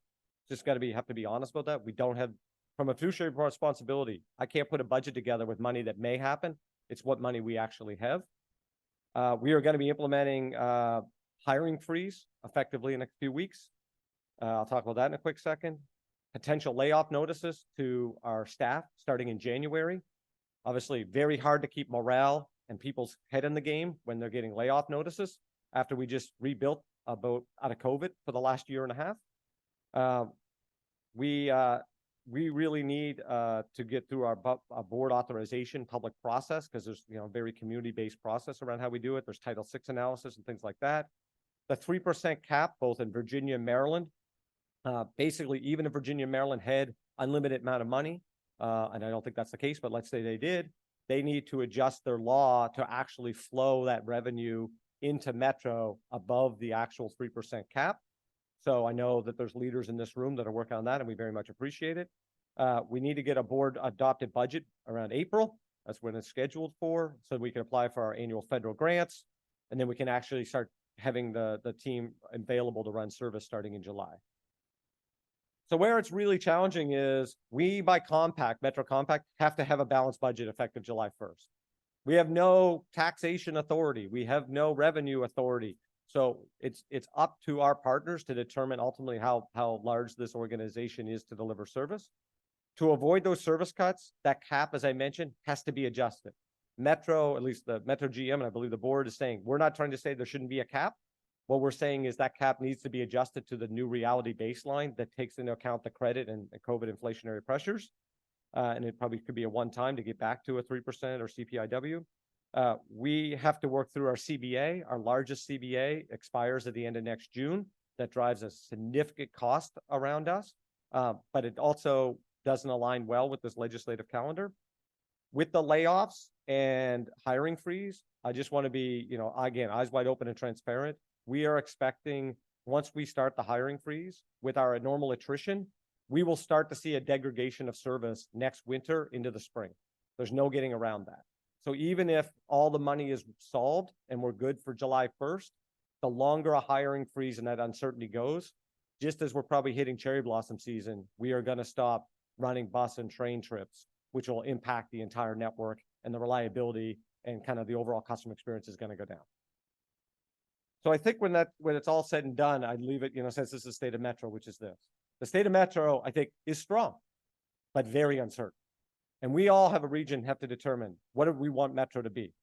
Just got to have to be honest about that. We don't have, from a fiduciary responsibility, I can't put a budget together with money that may happen. It's what money we actually have. We are going to be implementing hiring freeze effectively in a few weeks. I'll talk about that in a quick second. Potential layoff notices to our staff starting in January. Obviously, very hard to keep morale and people's head in the game when they're getting layoff notices after we just rebuilt a boat out of COVID for the last year and a half. We really need to get through our board authorization public process because there's a very community-based process around how we do it. There's Title VI analysis and things like that. The 3% cap, both in Virginia and Maryland, basically even if Virginia and Maryland had unlimited amount of money, and I don't think that's the case, but let's say they did, they need to adjust their law to actually flow that revenue into Metro above the actual 3% cap. So I know that there's leaders in this room that are working on that, and we very much appreciate it. We need to get a board adopted budget around April. That's when it's scheduled for, so we can apply for our annual federal grants, and then we can actually start having the team available to run service starting in July. So where it's really challenging is we, by compact, Metro Compact, have to have a balanced budget effective July 1st. We have no taxation authority. We have no revenue authority. So it's up to our partners to determine ultimately how large this organization is to deliver service. To avoid those service cuts, that cap, as I mentioned, has to be adjusted. Metro, at least the Metro GM, and I believe the board is saying, we're not trying to say there shouldn't be a cap. What we're saying is that cap needs to be adjusted to the new reality baseline that takes into account the credit and COVID inflationary pressures. And it probably could be a one-time to get back to a 3% or CPIW. We have to work through our CBA. Our largest CBA expires at the end of next June. That drives a significant cost around us, but it also doesn't align well with this legislative calendar. With the layoffs and hiring freeze, I just want to be, again, eyes wide open and transparent. We are expecting, once we start the hiring freeze with our normal attrition, we will start to see a degradation of service next winter into the spring. There's no getting around that. So even if all the money is solved and we're good for July 1st, the longer a hiring freeze and that uncertainty goes, just as we're probably hitting cherry blossom season, we are going to stop running bus and train trips, which will impact the entire network, and the reliability and kind of the overall customer experience is going to go down. So I think when it's all said and done, I'd leave it, since this is the state of Metro, which is this. The state of Metro, I think, is strong, but very uncertain. And we all have a region have to determine, what do we want Metro to be?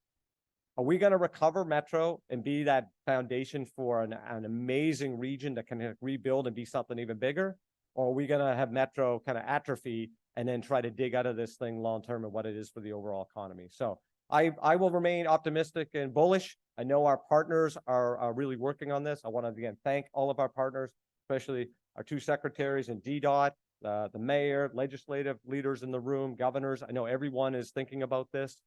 Are we going to recover Metro and be that foundation for an amazing region that can rebuild and be something even bigger? Or are we going to have Metro kind of atrophy and then try to dig out of this thing long-term and what it is for the overall economy? So I will remain optimistic and bullish. I know our partners are really working on this. I want to, again, thank all of our partners, especially our two secretaries and DDOT, the mayor, legislative leaders in the room, governors. I know everyone is thinking about this.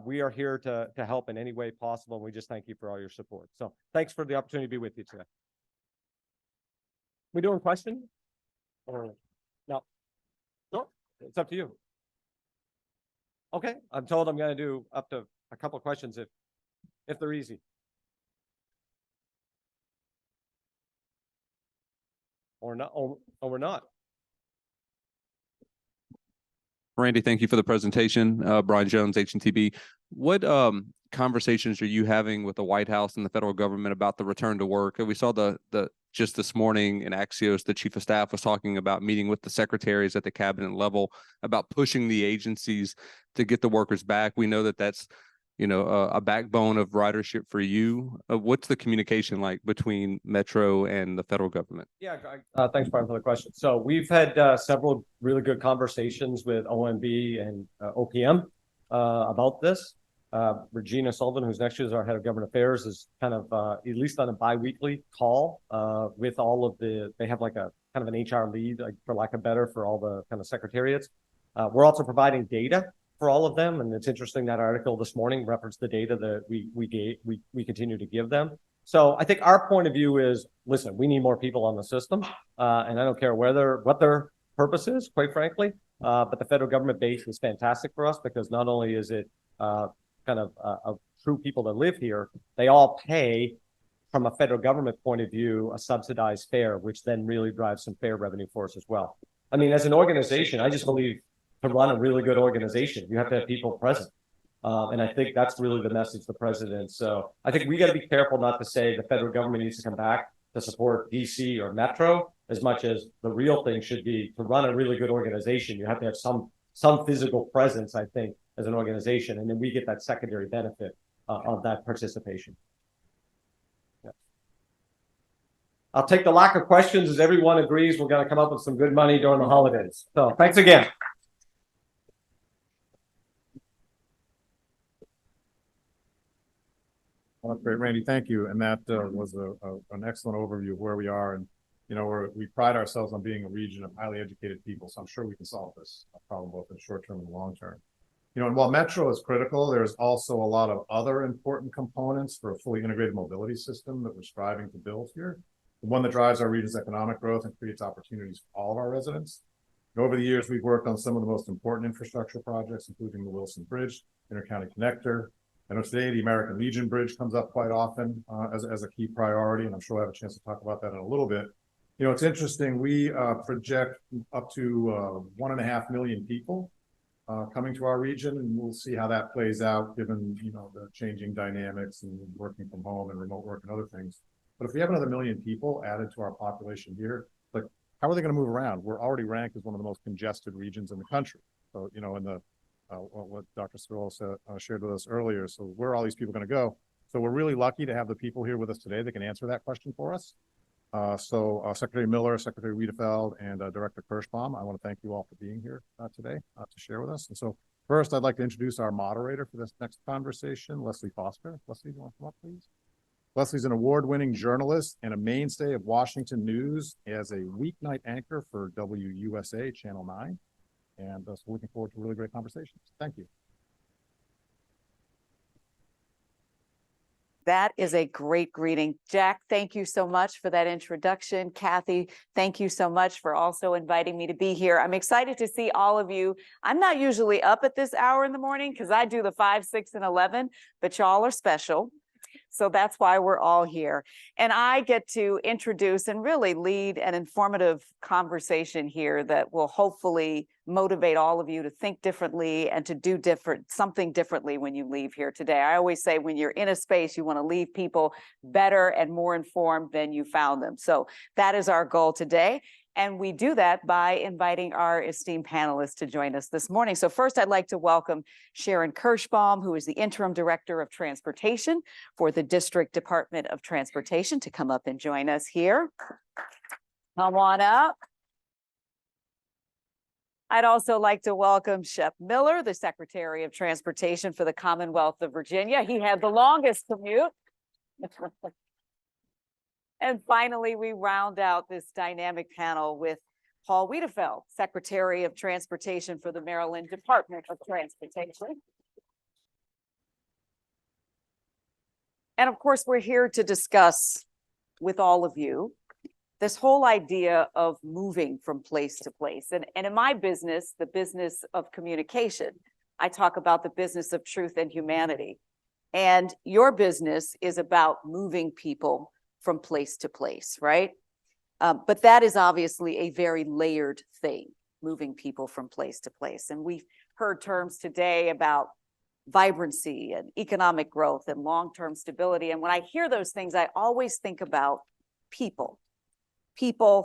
We are here to help in any way possible, and we just thank you for all your support. So thanks for the opportunity to be with you today. We doing questions? Or no? No, it's up to you. Okay, I'm told I'm going to do up to a couple of questions if they're easy. Or not, or we're not. Randy, thank you for the presentation. Brian Jones, HNTB. What conversations are you having with the White House and the federal government about the return to work? We saw the just this morning in Axios, the chief of staff was talking about meeting with the secretaries at the cabinet level about pushing the agencies to get the workers back. We know that that's a backbone of ridership for you. What's the communication like between Metro and the federal government? Yeah, thanks, Brian, for the question. So we've had several really good conversations with OMB and OPM about this. Regina Sullivan, who's next year is our head of government affairs, is kind of at least on a bi-weekly call with all of they have like a kind of an HR lead, like, for lack of better, for all the kind of secretariats. We're also providing data for all of them, and it's interesting that article this morning referenced the data that we continue to give them. So I think our point of view is, listen, we need more people on the system, and I don't care what their purpose is, quite frankly. But the federal government base is fantastic for us because not only is it kind of true people that live here, they all pay, from a federal government point of view, a subsidized fare, which then really drives some fare revenue for us as well. I mean, as an organization, I just believe to run a really good organization, you have to have people present. And I think that's really the message of the president. So I think we got to be careful not to say the federal government needs to come back to support DC or Metro, as much as the real thing should be to run a really good organization. You have to have some physical presence, I think, as an organization, and then we get that secondary benefit of that participation. Yeah. I'll take the lack of questions as everyone agrees we're going to come up with some good money during the holidays. So thanks again. Well, great, Randy. Thank you. And that was an excellent overview of where we are. And, we pride ourselves on being a region of highly educated people. So I'm sure we can solve this problem both in the short term and the long term. And while Metro is critical, there's also a lot of other important components for a fully integrated mobility system that we're striving to build here. The one that drives our region's economic growth and creates opportunities for all of our residents. And over the years, we've worked on some of the most important infrastructure projects, including the Wilson Bridge, Intercounty Connector. I know today the American Legion Bridge comes up quite often as a key priority, and I'm sure we'll have a chance to talk about that in a little bit. It's interesting, we project up to 1.5 million people coming to our region, and we'll see how that plays out given, the changing dynamics and working from home and remote work and other things. But if we have another 1 million people added to our population here, like, how are they going to move around? We're already ranked as one of the most congested regions in the country. So, in the what Dr. Cirillo shared with us earlier. So where are all these people going to go? So we're really lucky to have the people here with us today that can answer that question for us. Secretary Miller, Secretary Wiedefeld, and Director Kirschbaum, I want to thank you all for being here today to share with us. And so first, I'd like to introduce our moderator for this next conversation, Leslie Foster. Leslie, do you want to come up, please? Leslie's an award-winning journalist and a mainstay of Washington news as a weeknight anchor for WUSA Channel 9. And so looking forward to really great conversations. Thank you. That is a great greeting. Jack, thank you so much for that introduction. Kathy, thank you so much for also inviting me to be here. I'm excited to see all of you. I'm not usually up at this hour in the morning because I do the 5, 6, and 11, but y'all are special. So that's why we're all here. And I get to introduce and really lead an informative conversation here that will hopefully motivate all of you to think differently and to do something differently when you leave here today. I always say when you're in a space, you want to leave people better and more informed than you found them. So that is our goal today. And we do that by inviting our esteemed panelists to join us this morning. So first, I'd like to welcome Sharon Kirschbaum, who is the Interim Director of Transportation for the District Department of Transportation, to come up and join us here. Come on up. I'd also like to welcome Shep Miller, the Secretary of Transportation for the Commonwealth of Virginia. He had the longest commute. And finally, we round out this dynamic panel with Paul Wiedefeld, Secretary of Transportation for the Maryland Department of Transportation. And of course, we're here to discuss with all of you this whole idea of moving from place to place. And in my business, the business of communication, I talk about the business of truth and humanity. And your business is about moving people from place to place, right? But that is obviously a very layered thing, moving people from place to place. And we've heard terms today about vibrancy and economic growth and long-term stability. And when I hear those things, I always think about people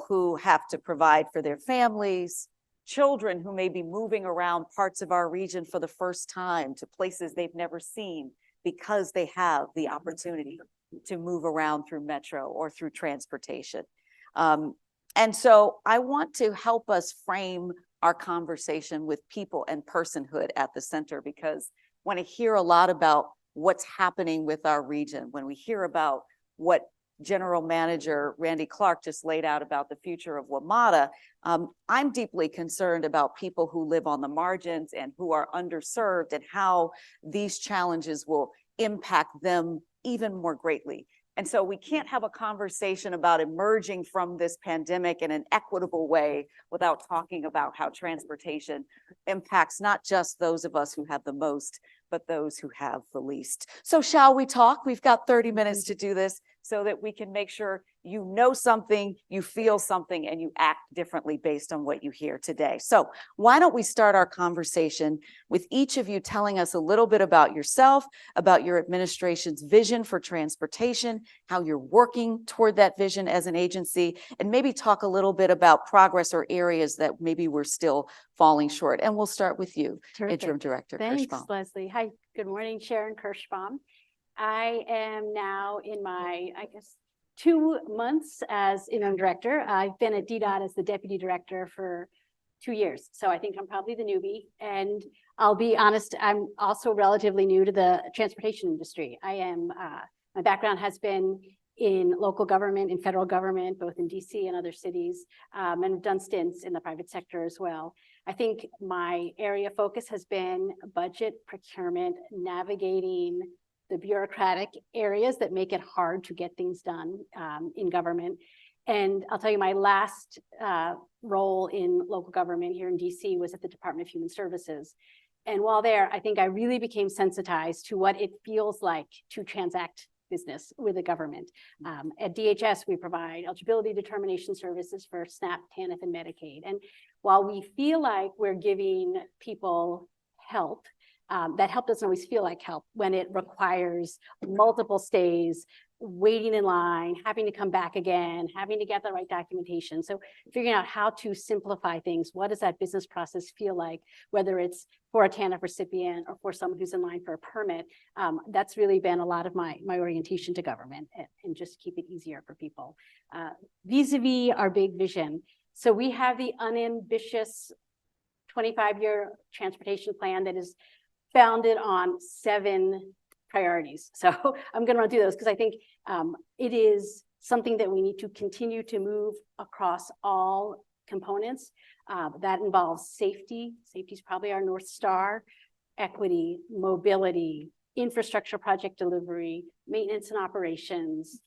who have to provide for their families, children who may be moving around parts of our region for the first time to places they've never seen because they have the opportunity to move around through Metro or through transportation. And so I want to help us frame our conversation with people and personhood at the center, because when I hear a lot about what's happening with our region, when we hear about what General Manager Randy Clark just laid out about the future of WMATA, I'm deeply concerned about people who live on the margins and who are underserved, and how these challenges will impact them even more greatly. And so we can't have a conversation about emerging from this pandemic in an equitable way without talking about how transportation impacts not just those of us who have the most, but those who have the least. So shall we talk? We've got 30 minutes to do this so that we can make sure you know something, you feel something, and you act differently based on what you hear today. So why don't we start our conversation with each of you telling us a little bit about yourself, about your administration's vision for transportation, how you're working toward that vision as an agency, and maybe talk a little bit about progress or areas that maybe we're still falling short. And we'll start with you, Terrific. Interim Director Thanks, Kirschbaum. Leslie. Hi, good morning, Sharon Kirschbaum. I am now in my, 2 months as interim director. I've been at DDOT as the deputy director for 2 years. So I think I'm probably the newbie. And I'll be honest, I'm also relatively new to the transportation industry. I am, my background has been in local government and federal government, both in DC and other cities, and I've done stints in the private sector as well. I think my area of focus has been budget, procurement, navigating the bureaucratic areas that make it hard to get things done in government. And I'll tell you, my last role in local government here in DC was at the Department of Human Services. And while there, I think I really became sensitized to what it feels like to transact business with the government. At DHS, we provide eligibility determination services for SNAP, TANF, and Medicaid. And while we feel like we're giving people help, that help doesn't always feel like help when it requires multiple stays, waiting in line, having to come back again, having to get the right documentation. So figuring out how to simplify things. What does that business process feel like, whether it's for a TANF recipient or for someone who's in line for a permit? That's really been a lot of my orientation to government, and just keep it easier for people. Vis-a-vis our big vision. So we have the unambitious 25-year transportation plan that is founded on 7 priorities. So I'm going to run through those because I think it is something that we need to continue to move across all components. That involves safety. Safety is probably our North Star, equity, mobility, infrastructure project delivery, maintenance and operations,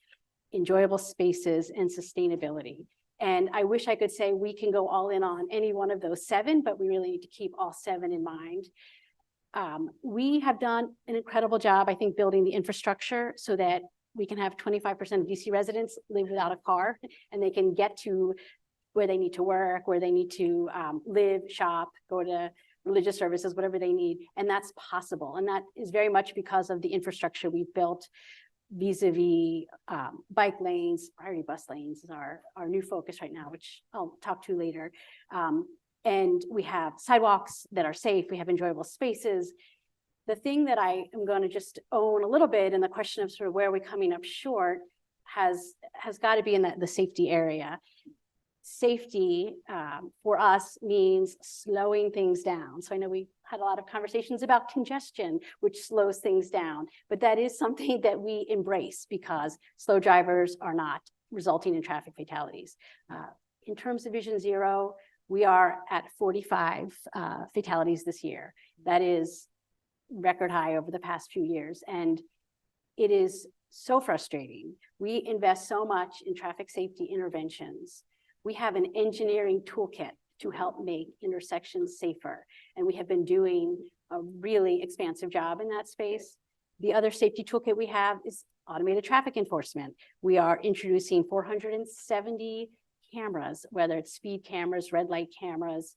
enjoyable spaces, and sustainability. And I wish I could say we can go all in on any one of those 7, but we really need to keep all 7 in mind. We have done an incredible job, I think, building the infrastructure so that we can have 25% of DC residents live without a car, and they can get to where they need to work, where they need to live, shop, go to religious services, whatever they need. And that's possible. And that is very much because of the infrastructure we've built vis-a-vis bike lanes. Priority bus lanes is our new focus right now, which I'll talk to later. And we have sidewalks that are safe. We have enjoyable spaces. The thing that I am going to just own a little bit, and the question of sort of where are we coming up short, has got to be in the safety area. Safety for us means slowing things down. So I know we had a lot of conversations about congestion, which slows things down, but that is something that we embrace because slow drivers are not resulting in traffic fatalities. In terms of Vision Zero, we are at 45 fatalities this year. That is record high over the past few years. And it is so frustrating. We invest so much in traffic safety interventions. We have an engineering toolkit to help make intersections safer. And we have been doing a really expansive job in that space. The other safety toolkit we have is automated traffic enforcement. We are introducing 470 cameras, whether it's speed cameras, red light cameras,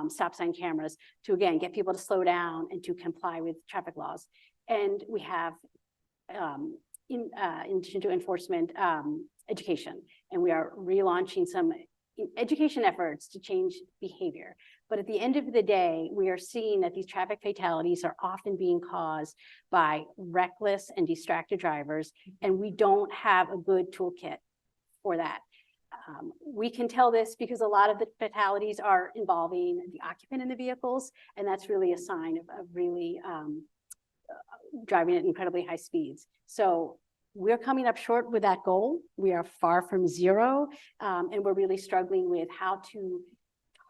stop sign cameras, to again, get people to slow down and to comply with traffic laws. And we have, in addition to enforcement, education. And we are relaunching some education efforts to change behavior. But at the end of the day, we are seeing that these traffic fatalities are often being caused by reckless and distracted drivers, and we don't have a good toolkit for that. We can tell this because a lot of the fatalities are involving the occupant in the vehicles, and that's really a sign of really driving at incredibly high speeds. So we're coming up short with that goal. We are far from zero, and we're really struggling with how to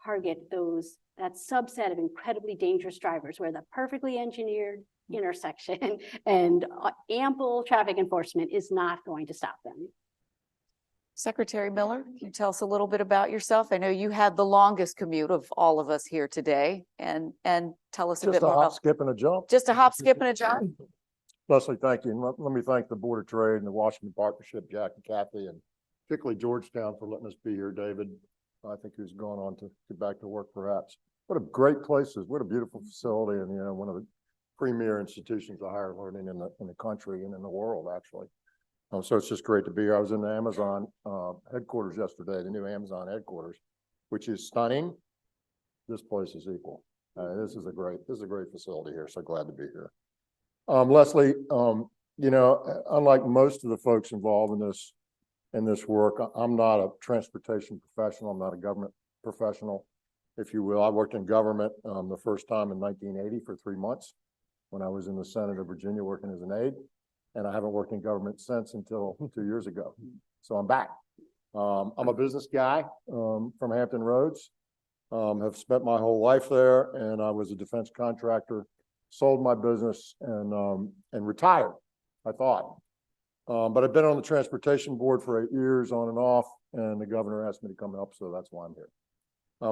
target that subset of incredibly dangerous drivers where the perfectly engineered intersection and ample traffic enforcement is not going to stop them. Secretary Miller, can you tell us a little bit about yourself? I know you had the longest commute of all of us here today, and tell us a bit more about. Just a hop, skip, and a jump. Just a hop, skip, and a jump. Leslie, thank you. And let me thank the Board of Trade and the Washington Partnership, Jack and Kathy, and particularly Georgetown for letting us be here. David, I think who's gone on to get back to work perhaps. What a great places. What a beautiful facility, and one of the premier institutions of higher learning in the country and in the world, actually. So it's just great to be here. I was in the Amazon headquarters yesterday, the new Amazon headquarters, which is stunning. This place is equal. This is a great facility here. So glad to be here. Leslie, unlike most of the folks involved in this work, I'm not a transportation professional. I'm not a government professional, if you will. I worked in government the first time in 1980 for 3 months when I was in the Senate of Virginia working as an aide. And I haven't worked in government since until 2 years ago. So I'm back. I'm a business guy from Hampton Roads. have spent my whole life there, and I was a defense contractor, sold my business and retired, I thought. But I've been on the transportation board for 8 years on and off, and the governor asked me to come help, so that's why I'm here.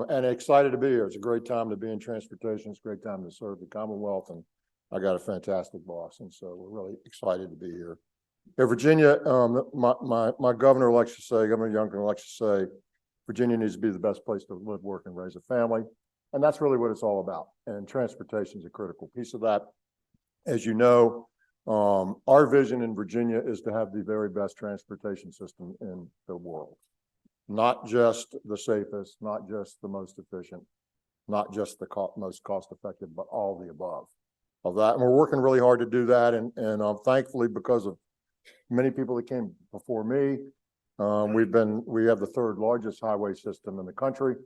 And excited to be here. It's a great time to be in transportation. It's a great time to serve the Commonwealth, and I got a fantastic boss, and so we're really excited to be here. In Virginia, my governor likes to say, Governor Youngkin likes to say, Virginia needs to be the best place to live, work, and raise a family. And that's really what it's all about. And transportation is a critical piece of that. As you know, our vision in Virginia is to have the very best transportation system in the world. Not just the safest, not just the most efficient, not just the most cost-effective, but all the above of that. And we're working really hard to do that. And thankfully, because of many people that came before me, we have the third largest highway system in the country,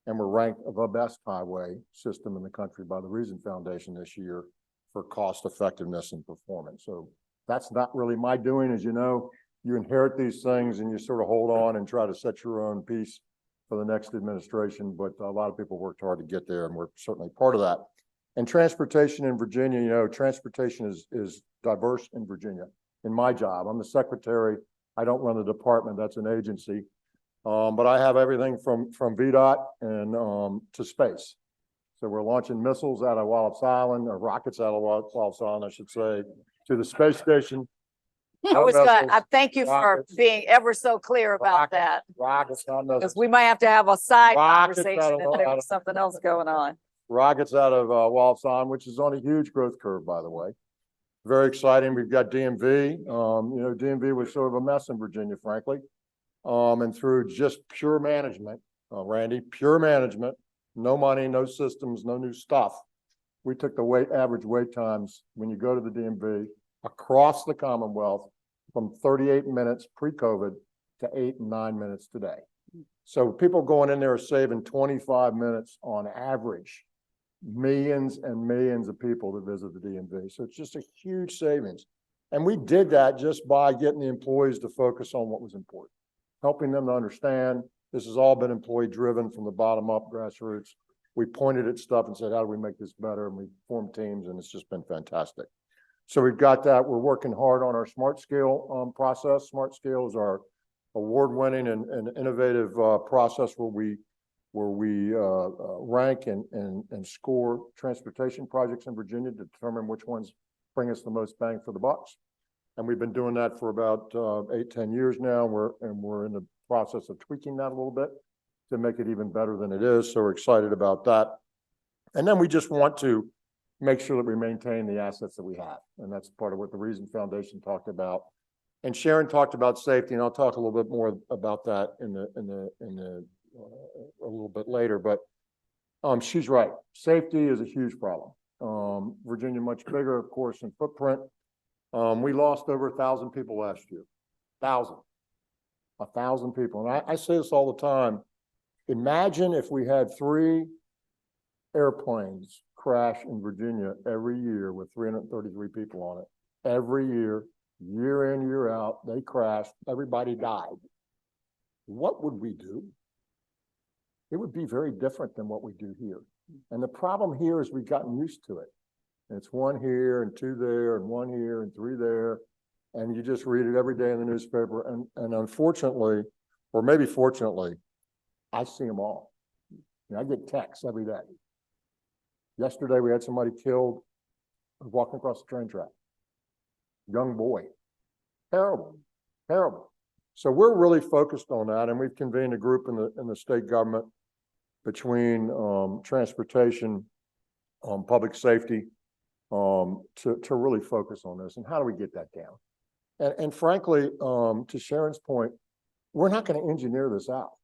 and we're ranked the best highway system in the country by the Reason Foundation this year for cost effectiveness and performance. So that's not really my doing. As you know, you inherit these things and you sort of hold on and try to set your own piece for the next administration. But a lot of people worked hard to get there, and we're certainly part of that. And transportation in Virginia, you know, transportation is diverse in Virginia. In my job, I'm the secretary. I don't run the department. That's an agency. But I have everything from VDOT and to space. So we're launching missiles out of Wallops Island, or rockets out of Wallops Island, I should say, to the space station. I thank you for being ever so clear about that. Rockets, because we might have to have a side Rockets conversation if there was something else going on. Rockets out of Wallops Island, which is on a huge growth curve, by the way. Very exciting. We've got DMV. You know, DMV was sort of a mess in Virginia, frankly. And through just pure management, Randy, pure management, no money, no systems, no new stuff. We took the average wait times when you go to the DMV across the Commonwealth from 38 minutes pre-COVID to 8 and 9 minutes today. So people going in there are saving 25 minutes on average. Millions and millions of people that visit the DMV. So it's just a huge savings. And we did that just by getting the employees to focus on what was important, helping them to understand this has all been employee driven from the bottom up, grassroots. We pointed at stuff and said, how do we make this better? And we formed teams, and it's just been fantastic. So we've got that. We're working hard on our Smart Scale process. Smart Scale is our award-winning and innovative process where we rank and score transportation projects in Virginia to determine which ones bring us the most bang for the bucks. And we've been doing that for about 8-10 years now. We're in the process of tweaking that a little bit to make it even better than it is. So we're excited about that. And then we just want to make sure that we maintain the assets that we have. And that's part of what the Reason Foundation talked about. And Sharon talked about safety, and I'll talk a little bit more about that a little bit later, but she's right. Safety is a huge problem. Virginia much bigger, of course, in footprint. We lost over 1,000 people last year. 1,000 people. And I say this all the time. Imagine if we had 3 airplanes crash in Virginia every year with 333 people on it. Every year, year in, year out, they crashed. Everybody died. What would we do? It would be very different than what we do here. And the problem here is we've gotten used to it. And it's 1 here and 2 there and 1 here and 3 there. And you just read it every day in the newspaper. And unfortunately, or maybe fortunately, I see them all. I get texts every day. Yesterday, we had somebody killed walking across the train track. Young boy. Terrible, terrible. So we're really focused on that, and we've convened a group in the state government between transportation, public safety, to really focus on this. And how do we get that down? And frankly, to Sharon's point, we're not going to engineer this out.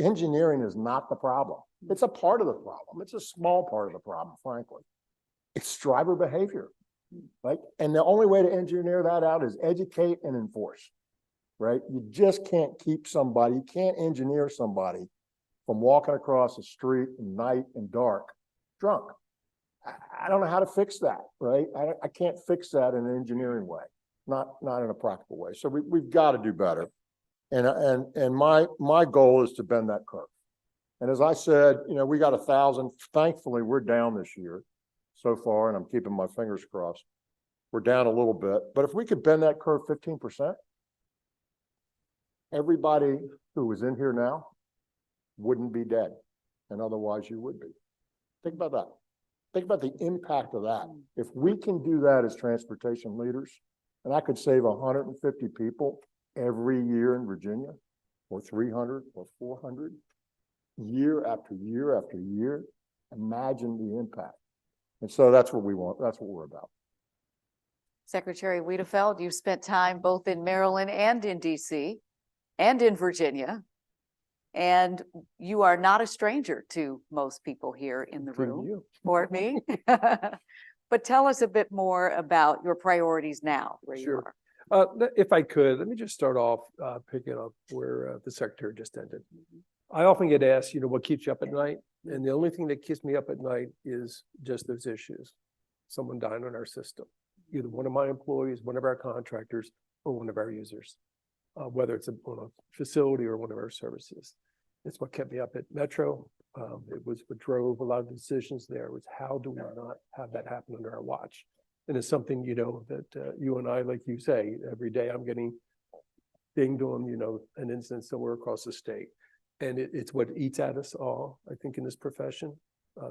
Engineering is not the problem. It's a part of the problem. It's a small part of the problem, frankly. It's driver behavior, right? And the only way to engineer that out is educate and enforce, right? You just can't keep somebody, you can't engineer somebody from walking across the street at night and dark drunk. I don't know how to fix that, right? I can't fix that in an engineering way, not in a practical way. So we've got to do better. And my goal is to bend that curve. And as I said, we got 1,000. Thankfully, we're down this year so far, and I'm keeping my fingers crossed. We're down a little bit, but if we could bend that curve 15%, everybody who is in here now wouldn't be dead, and otherwise you would be. Think about that. Think about the impact of that. If we can do that as transportation leaders, and I could save 150 people every year in Virginia, or 300 or 400, year after year after year, imagine the impact. And so that's what we want. That's what we're about. Secretary Wiedefeld, you spent time both in Maryland and in DC and in Virginia. And you are not a stranger to most people here in the room or me. But tell us a bit more about your priorities now, where you are. If I could, let me just start off picking up where the secretary just ended. I often get asked, what keeps you up at night? And the only thing that keeps me up at night is just those issues. Someone dying on our system, either one of my employees, one of our contractors, or one of our users, whether it's on a facility or one of our services. It's what kept me up at Metro. It was what drove a lot of decisions there, was how do we not have that happen under our watch? And it's something, that you and I, like you say, every day I'm getting dinged on, an incident somewhere across the state. And it's what eats at us all, I think, in this profession,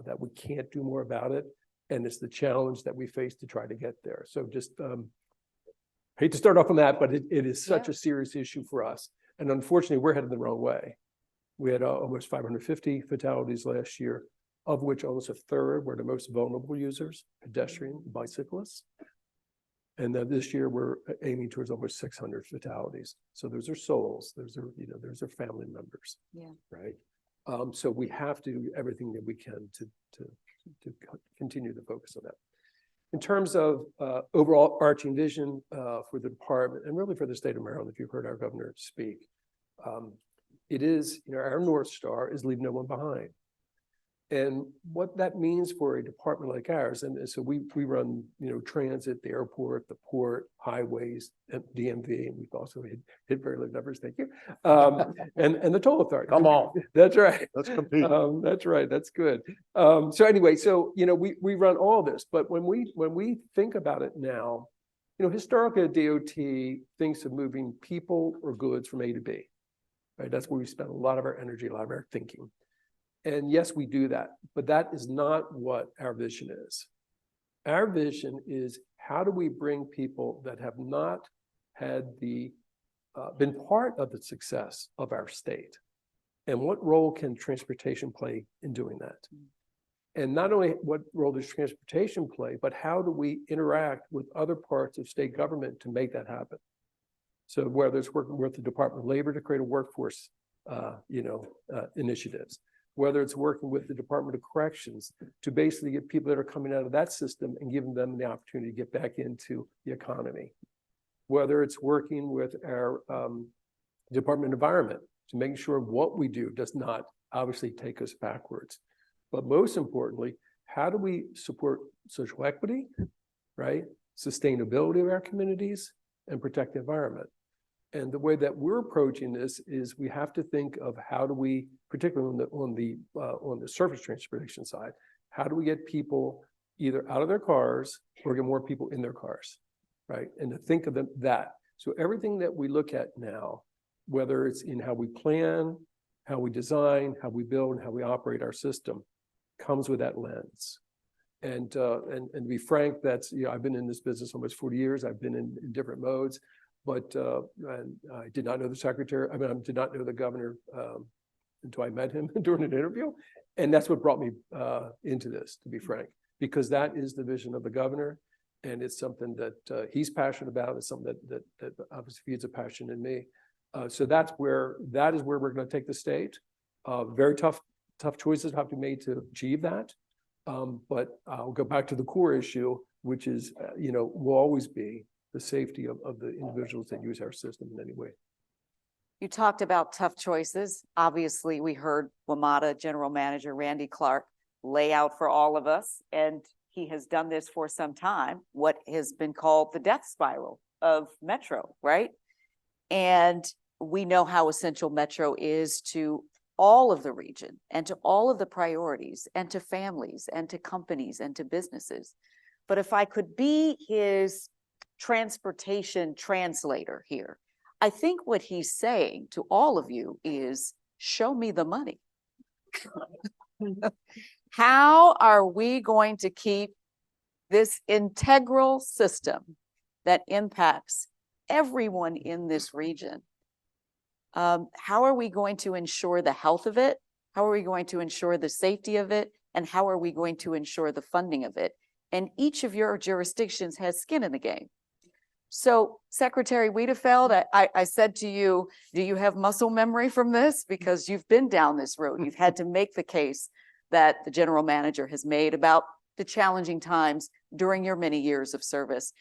that we can't do more about it. And it's the challenge that we face to try to get there. So just hate to start off on that, but it is such a serious issue for us. And unfortunately, we're headed the wrong way. We had almost 550 fatalities last year, of which almost a third were the most vulnerable users, pedestrian, bicyclists. And then this year we're aiming towards almost 600 fatalities. So those are souls, those are family members. Yeah. Right. So we have to do everything that we can to continue to focus on that. In terms of overall arching vision for the department and really for the state of Maryland, if you've heard our governor speak, it is, our North Star is leave no one behind. And what that means for a department like ours, and so we run, transit, the airport, the port, highways, DMV, and we've also hit very low numbers, thank you. And the toll authority. Come on. That's right. Let's compete. That's right. That's good. So anyway, we run all this, but when we think about it now, historically DOT thinks of moving people or goods from A to B, right? That's where we spend a lot of our energy, a lot of our thinking. And yes, we do that, but that is not what our vision is. Our vision is, how do we bring people that have not had been part of the success of our state? And what role can transportation play in doing that? And not only what role does transportation play, but how do we interact with other parts of state government to make that happen? So whether it's working with the Department of Labor to create a workforce, initiatives, whether it's working with the Department of Corrections to basically get people that are coming out of that system and giving them the opportunity to get back into the economy, whether it's working with our Department of Environment to make sure what we do does not obviously take us backwards. But most importantly, how do we support social equity, right? Sustainability of our communities and protect the environment. And the way that we're approaching this is we have to think of how do we, particularly on the surface transportation side, how do we get people either out of their cars or get more people in their cars, right? And to think of that. So everything that we look at now, whether it's in how we plan, how we design, how we build, and how we operate our system, comes with that lens. And to be frank, that's, I've been in this business almost 40 years. I've been in different modes. But and I did not know the secretary. I did not know the governor until I met him during an interview. And that's what brought me into this, to be frank, because that is the vision of the governor. And it's something that he's passionate about. It's something that obviously feeds a passion in me. So that is where we're going to take the state. Very tough choices have to be made to achieve that. But I'll go back to the core issue, which is, will always be the safety of the individuals that use our system in any way. You talked about tough choices. Obviously, we heard WMATA General Manager Randy Clark lay out for all of us, and he has done this for some time, what has been called the death spiral of Metro, right? And we know how essential Metro is to all of the region and to all of the priorities and to families and to companies and to businesses. But if I could be his transportation translator here, I think what he's saying to all of you is, show me the money. How are we going to keep this integral system that impacts everyone in this region? How are we going to ensure the health of it? How are we going to ensure the safety of it? And how are we going to ensure the funding of it? And each of your jurisdictions has skin in the game. So Secretary Wiedefeld, I said to you, do you have muscle memory from this? Because you've been down this road. You've had to make the case that the general manager has made about the challenging times during your many years of service.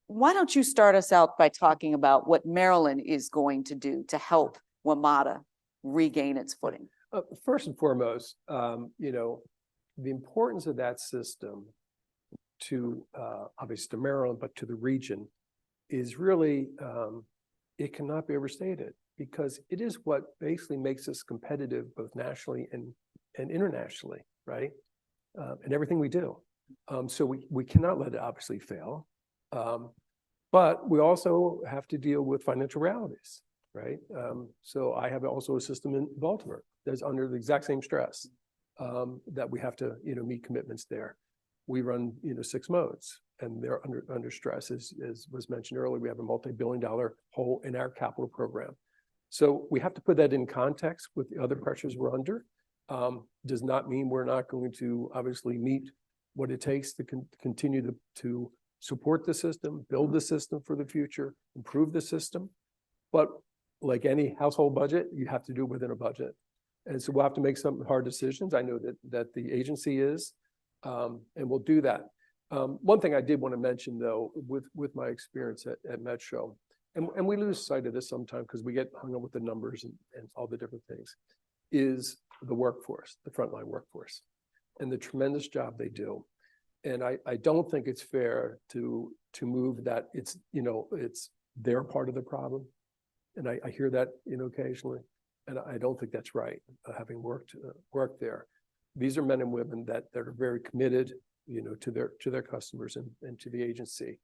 Why don't you start us out by talking about what Maryland is going to do to help WMATA regain its footing? First and foremost, you know, the importance of that system to obviously to Maryland, but to the region is really, it cannot be overstated, because it is what basically makes us competitive both nationally and internationally, right? And everything we do. So we cannot let it obviously fail. But we also have to deal with financial realities, right? So I have also a system in Baltimore that's under the exact same stress that we have to, you know, meet commitments there. We run, you know, 6 modes, and they're under stress. As was mentioned earlier, we have a multi-billion-dollar hole in our capital program. So we have to put that in context with the other pressures we're under. Does not mean we're not going to obviously meet what it takes to continue to support the system, build the system for the future, improve the system. But like any household budget, you have to do it within a budget. And so we'll have to make some hard decisions. I know that the agency is, and we'll do that. One thing I did want to mention, though, with my experience at Metro, and we lose sight of this sometimes because we get hung up with the numbers and all the different things, is the workforce, the frontline workforce, and the tremendous job they do. And I don't think it's fair to move that it's, you know, it's their part of the problem. And I hear that, you know, occasionally, and I don't think that's right, having worked there. These are men and women that are very committed, you know, to their customers and to the agency.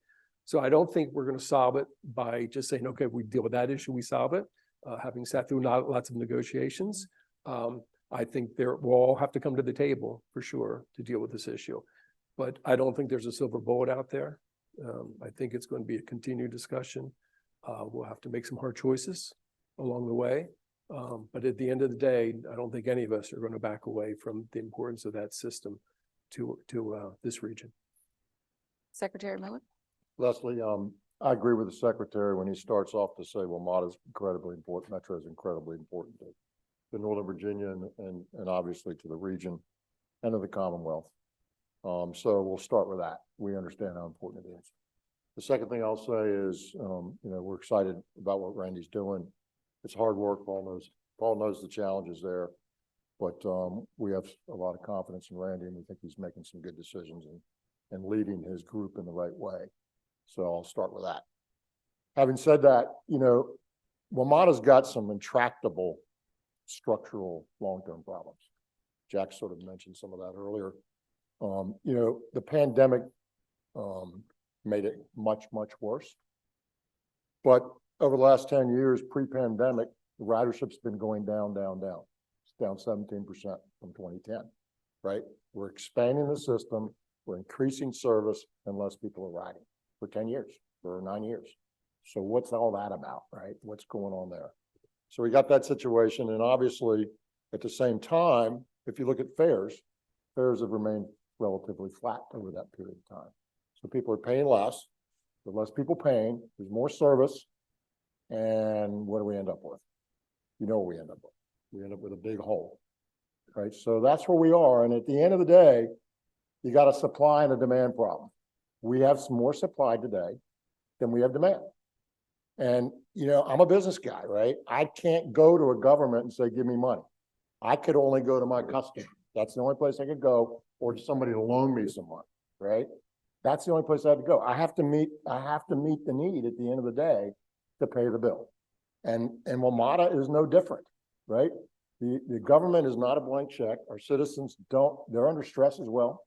So I don't think we're going to solve it by just saying, okay, we deal with that issue, we solve it. Having sat through lots of negotiations, I think we'll all have to come to the table for sure to deal with this issue. But I don't think there's a silver bullet out there. I think it's going to be a continued discussion. We'll have to make some hard choices along the way. But at the end of the day, I don't think any of us are going to back away from the importance of that system to this region. Secretary Miller? Leslie, I agree with the secretary when he starts off to say, well, WMATA is incredibly important. Metro is incredibly important to Northern Virginia and obviously to the region and to the Commonwealth. So we'll start with that. We understand how important it is. The second thing I'll say is, you know, we're excited about what Randy's doing. It's hard work. Paul knows the challenges there, but we have a lot of confidence in Randy, and we think he's making some good decisions and leading his group in the right way. So I'll start with that. Having said that, you know, WMATA's got some intractable structural long-term problems. Jack sort of mentioned some of that earlier. You know, the pandemic made it much, much worse. But over the last 10 years, pre-pandemic, the ridership's been going down, down, down. It's down 17% from 2010, right? We're expanding the system, we're increasing service, and less people are riding for 10 years, for 9 years. So what's all that about, right? What's going on there? So we got that situation, and obviously, at the same time, if you look at fares have remained relatively flat over that period of time. So people are paying less, with less people paying, there's more service, and what do we end up with? You know what we end up with. We end up with a big hole, right? So that's where we are, and at the end of the day, you got a supply and a demand problem. We have some more supply today than we have demand. And, you know, I'm a business guy, right? I can't go to a government and say, give me money. I could only go to my customer. That's the only place I could go, or to somebody to loan me some money, right? That's the only place I have to go. I have to meet the need at the end of the day to pay the bill. And WMATA is no different, right? The government is not a blank check. Our citizens they're under stress as well,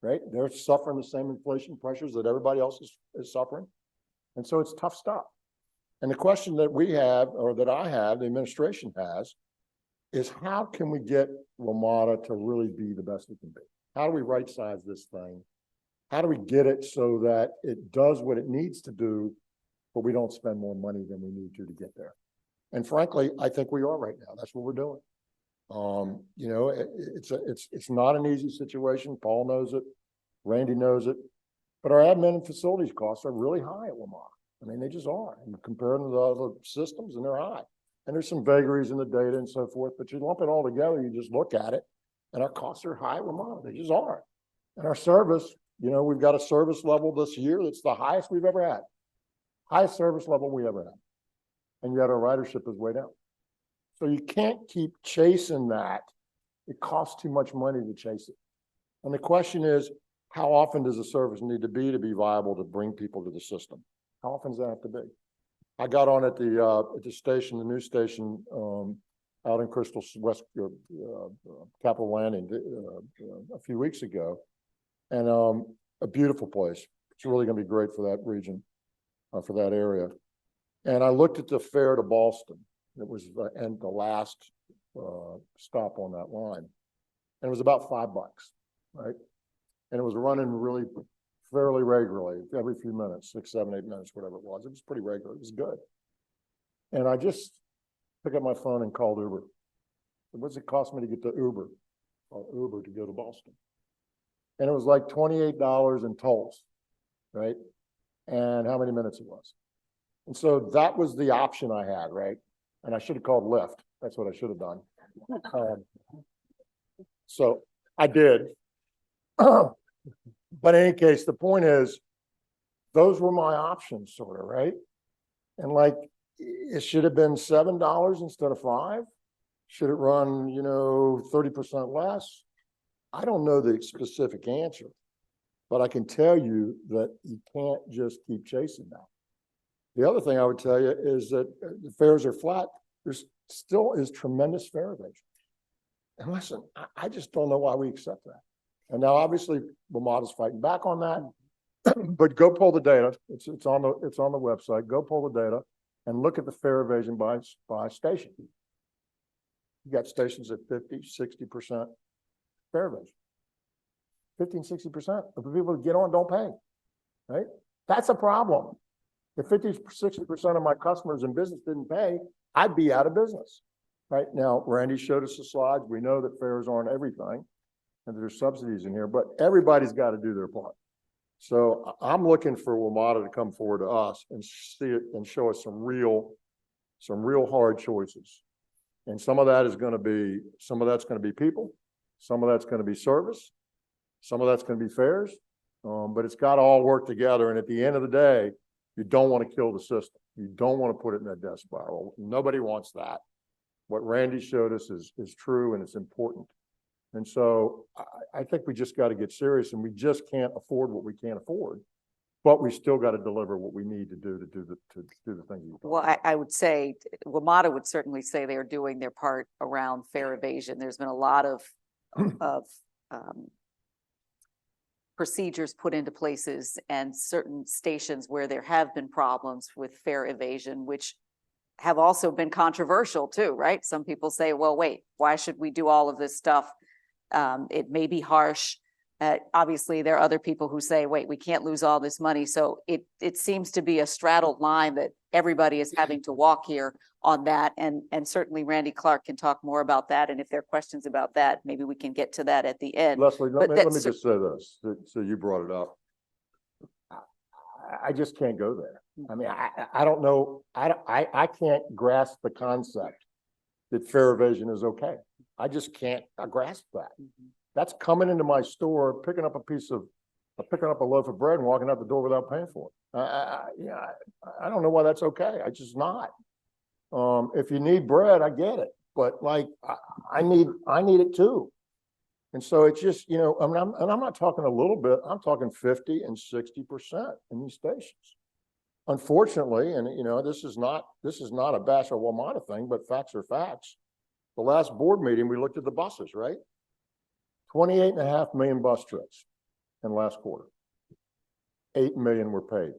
right? They're suffering the same inflation pressures that everybody else is suffering. And so it's tough stuff. And the question that we have, or that I have, the administration has, is how can we get WMATA to really be the best it can be? How do we right size this thing? How do we get it so that it does what it needs to do, but we don't spend more money than we need to get there? And frankly, I think we are right now. That's what we're doing. You know, it's not an easy situation. Paul knows it. Randy knows it. But our admin and facilities costs are really high at WMATA. I mean, they just are. And comparing to the other systems, and they're high. And there's some vagaries in the data and so forth, but you lump it all together, you just look at it, and our costs are high at WMATA. They just are. And our service, you know, we've got a service level this year that's the highest we've ever had. Highest service level we ever had. And yet our ridership is way down. So you can't keep chasing that. It costs too much money to chase it. And the question is, how often does a service need to be viable to bring people to the system? How often does that have to be? I got on at the station, the news station out in Crystal West, Capitol Landing a few weeks ago, and a beautiful place. It's really going to be great for that region, for that area. And I looked at the fare to Boston. It was the last stop on that line, and it was about $5, right? And it was running really fairly regularly, every few minutes, 6, 7, 8 minutes, whatever it was. It was pretty regular. It was good. And I just picked up my phone and called Uber. What does it cost me to get to Uber? Or Uber to go to Boston? And it was like $28 in tolls, right? And how many minutes it was. And so that was the option I had, right? And I should have called Lyft. That's what I should have done. So I did. But in any case, the point is, those were my options, sort of, right? And like, it should have been $7 instead of $5. Should it run, you know, 30% less? I don't know the specific answer, but I can tell you that you can't just keep chasing that. The other thing I would tell you is that the fares are flat. There still is tremendous fare evasion. And listen, I just don't know why we accept that. And now, obviously, WMATA's fighting back on that. But go pull the data. It's on the website. Go pull the data and look at the fare evasion by station. You got stations at 50, 60% fare evasion. 15, 60% of the people that get on don't pay. Right? That's a problem. If 50, 60% of my customers in business didn't pay, I'd be out of business. Right now, Randy showed us the slides. We know that fares aren't everything, and there's subsidies in here, but everybody's got to do their part. So I'm looking for WMATA to come forward to us and see it and show us some real hard choices. And some of that is going to be, some of that's going to be people, some of that's going to be service, some of that's going to be fares, but it's got to all work together. And at the end of the day, you don't want to kill the system. You don't want to put it in that death spiral. Nobody wants that. What Randy showed us is true, and it's important. And so I think we just got to get serious, and we just can't afford what we can't afford, but we still got to deliver what we need to do the things. Well, I would say WMATA would certainly say they're doing their part around fare evasion. There's been a lot of procedures put into places and certain stations where there have been problems with fare evasion, which have also been controversial too, right? Some people say, well, wait, why should we do all of this stuff? It may be harsh. Obviously, there are other people who say, wait, we can't lose all this money. So it seems to be a straddled line that everybody is having to walk here on that. And certainly Randy Clark can talk more about that. And if there are questions about that, maybe we can get to that at the end. Leslie, let me just say this. So you brought it up. I just can't go there. I mean, I don't know. I can't grasp the concept that fare evasion is okay. I just can't grasp that. That's coming into my store, picking up a loaf of bread and walking out the door without paying for it. I don't know why that's okay. I just not. If you need bread, I get it, but like I need it too. And so it's just, you know, I'm not talking a little bit. I'm talking 50 and 60% in these stations. Unfortunately, and you know, this is not a bash or WMATA thing, but facts are facts. The last board meeting, we looked at the buses, right? 28.5 million bus trips in last quarter. 8 million were paid.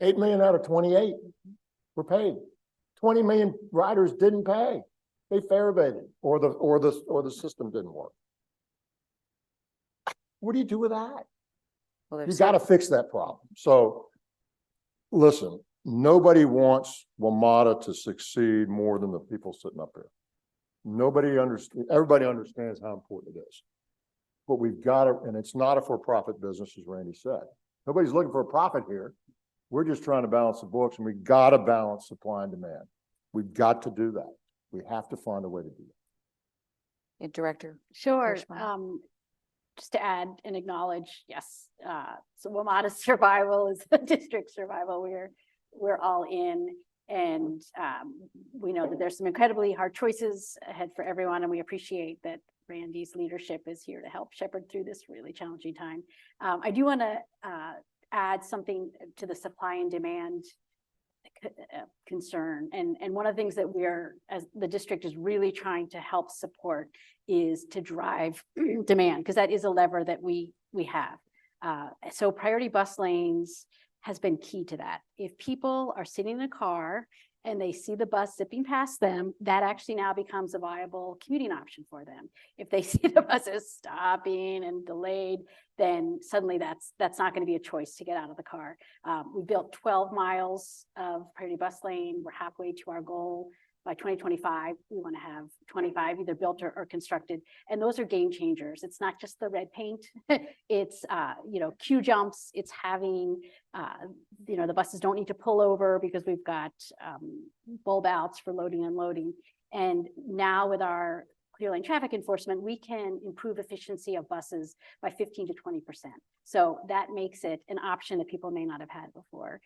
8 million out of 28 were paid. 20 million riders didn't pay. They fare evaded, or the system didn't work. What do you do with that? Well, You there's got to fix that problem. So listen, nobody wants WMATA to succeed more than the people sitting up here. Everybody understands how important it is. But we've got to, and it's not a for-profit business, as Randy said. Nobody's looking for a profit here. We're just trying to balance the books, and we got to balance supply and demand. We've got to do that. We have to find a way to do that. Director. Sure. Kirschbaum. Just to add and acknowledge, yes, so WMATA's survival is the district survival. We're all in, and we know that there's some incredibly hard choices ahead for everyone, and we appreciate that Randy's leadership is here to help shepherd through this really challenging time. I do want to add something to the supply and demand concern, and one of the things that we're, as the district, is really trying to help support is to drive demand, because that is a lever that we have. So priority bus lanes has been key to that. If people are sitting in a car and they see the bus zipping past them, that actually now becomes a viable commuting option for them. If they see the buses stopping and delayed, then suddenly that's not going to be a choice to get out of the car. We built 12 miles of priority bus lane. We're halfway to our goal. By 2025, we want to have 25 either built or constructed. And those are game changers. It's not just the red paint. It's, queue jumps. It's having, the buses don't need to pull over because we've got bulb outs for loading and unloading. And now with our clear lane traffic enforcement, we can improve efficiency of buses by 15 to 20%. So that makes it an option that people may not have had before,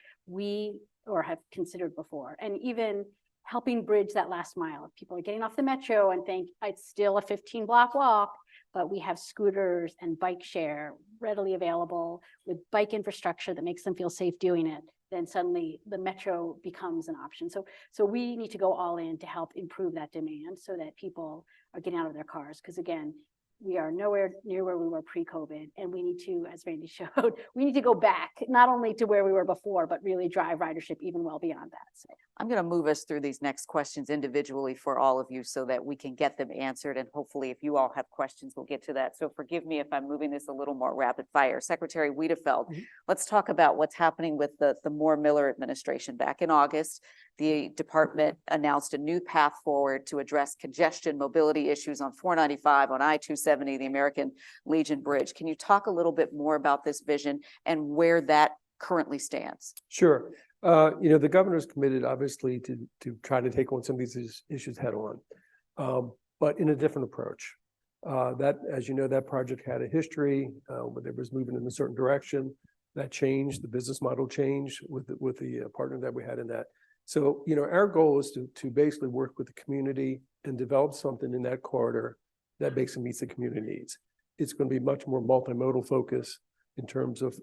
or have considered before. And even helping bridge that last mile. If people are getting off the metro and think it's still a 15-block walk, but we have scooters and bike share readily available with bike infrastructure that makes them feel safe doing it, then suddenly the metro becomes an option. So we need to go all in to help improve that demand so that people are getting out of their cars. Because again, we are nowhere near where we were pre-COVID, and we need to, as Randy showed, we need to go back not only to where we were before, but really drive ridership even well beyond that. So I'm going to move us through these next questions individually for all of you so that we can get them answered. And hopefully if you all have questions, we'll get to that. So forgive me if I'm moving this a little more rapid fire. Secretary Wiedefeld, let's talk about what's happening with the Moore-Miller administration. Back in August, the department announced a new path forward to address congestion mobility issues on 495, on I-270, the American Legion Bridge. Can you talk a little bit more about this vision and where that currently stands? Sure. The governor's committed, obviously, to try to take on some of these issues head on, but in a different approach. That, as you know, that project had a history where it was moving in a certain direction. That changed, the business model changed with the partner that we had in that. So, our goal is to basically work with the community and develop something in that corridor that basically meets the community needs. It's going to be much more multimodal focus in terms of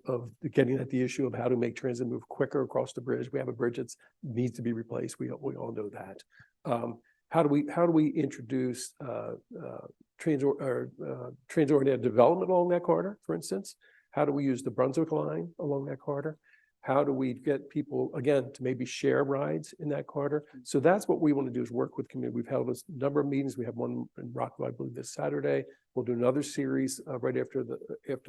getting at the issue of how to make transit move quicker across the bridge. We have a bridge that needs to be replaced. We all know that. How do we introduce transit-oriented development along that corridor, for instance? How do we use the Brunswick line along that corridor? How do we get people, again, to maybe share rides in that corridor? So that's what we want to do, is work with community. We've held a number of meetings. We have one in Rockville, I believe, this Saturday. We'll do another series right after the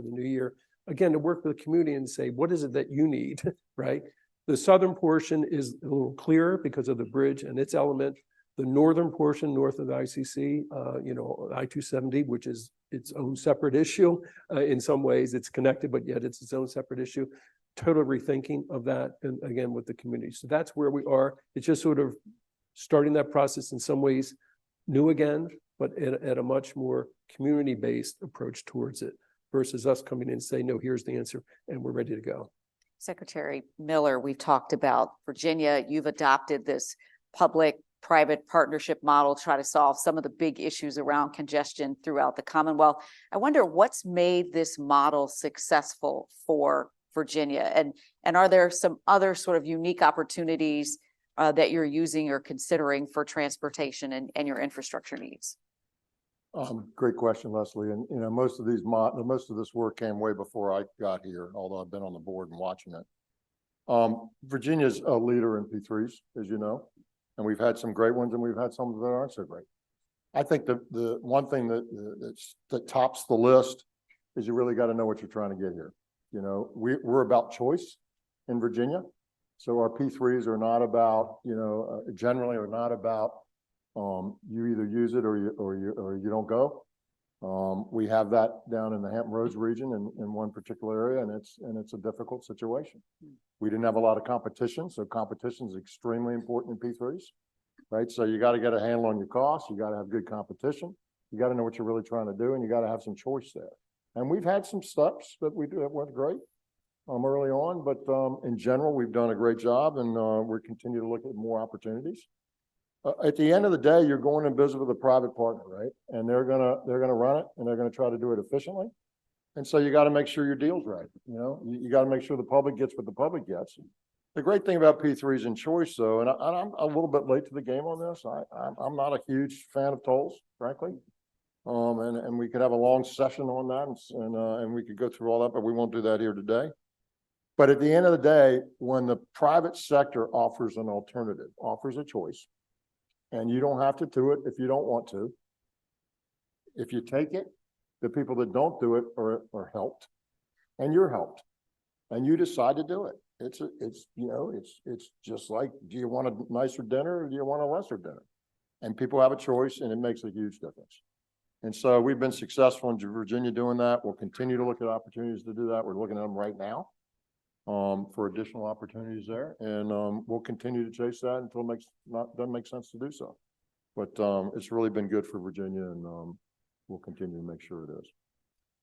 new year. Again, to work with the community and say, what is it that you need, right? The southern portion is a little clearer because of the bridge and its element. The northern portion, north of the ICC, I-270, which is its own separate issue. In some ways, it's connected, but yet it's its own separate issue. Total rethinking of that, and again, with the community. So that's where we are. It's just sort of starting that process in some ways new again, but at a much more community-based approach towards it versus us coming in and saying, no, here's the answer, and we're ready to go. Secretary Miller, we've talked about Virginia. You've adopted this public-private partnership model to try to solve some of the big issues around congestion throughout the Commonwealth. I wonder what's made this model successful for Virginia, and are there some other sort of unique opportunities that you're using or considering for transportation and your infrastructure needs? Great question, Leslie. And, you know, most of this work came way before I got here, although I've been on the board and watching it. Virginia's a leader in P3s, as you know, and we've had some great ones and we've had some that aren't so great. I think the one thing that tops the list is you really got to know what you're trying to get here. You know, we're about choice in Virginia. So our P3s are not about, you know, generally are not about you either use it or you don't go. We have that down in the Hampton Roads region in one particular area, and it's a difficult situation. We didn't have a lot of competition, so competition is extremely important in P3s, right? So you got to get a handle on your costs. You got to have good competition. You got to know what you're really trying to do, and you got to have some choice there. And we've had some steps that we do that went great early on, but in general, we've done a great job, and we're continuing to look at more opportunities. At the end of the day, you're going in business with a private partner, right? And they're gonna run it, and they're gonna try to do it efficiently. And so you got to make sure your deal's right. You know, you got to make sure the public gets what the public gets. The great thing about P3s and choice, though, and I'm a little bit late to the game on this. I'm not a huge fan of tolls, frankly. And we could have a long session on that, and we could go through all that, but we won't do that here today. But at the end of the day, when the private sector offers an alternative, offers a choice, and you don't have to do it if you don't want to. If you take it, the people that don't do it are helped, and you're helped, and you decide to do it. It's just like, do you want a nicer dinner or do you want a lesser dinner? And people have a choice, and it makes a huge difference. And so we've been successful in Virginia doing that. We'll continue to look at opportunities to do that. We're looking at them right now for additional opportunities there. And we'll continue to chase that until it doesn't make sense to do so. But it's really been good for Virginia, and we'll continue to make sure it is.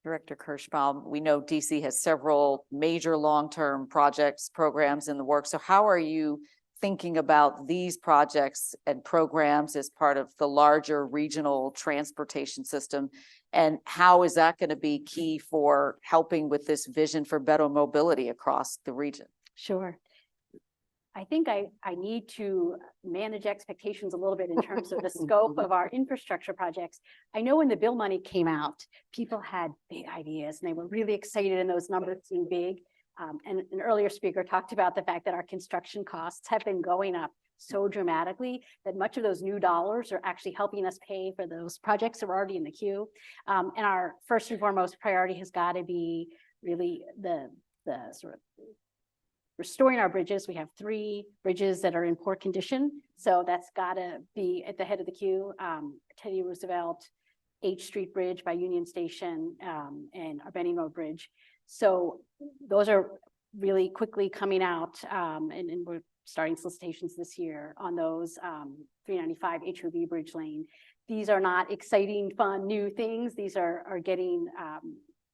Director Kirschbaum, we know DC has several major long-term projects, programs in the works. So how are you thinking about these projects and programs as part of the larger regional transportation system? And how is that going to be key for helping with this vision for better mobility across the region? Sure. I think I need to manage expectations a little bit in terms of the scope of our infrastructure projects. I know when the bill money came out, people had big ideas and they were really excited, and those numbers seemed big. And an earlier speaker talked about the fact that our construction costs have been going up so dramatically that much of those new dollars are actually helping us pay for those projects that are already in the queue. And our first and foremost priority has got to be really the sort of restoring our bridges. We have 3 bridges that are in poor condition, so that's got to be at the head of the queue. Teddy Roosevelt, H Street Bridge by Union Station, and our Benning Road Bridge. So those are really quickly coming out, and we're starting solicitations this year on those. 395 HOV Bridge Lane. These are not exciting, fun, new things. These are getting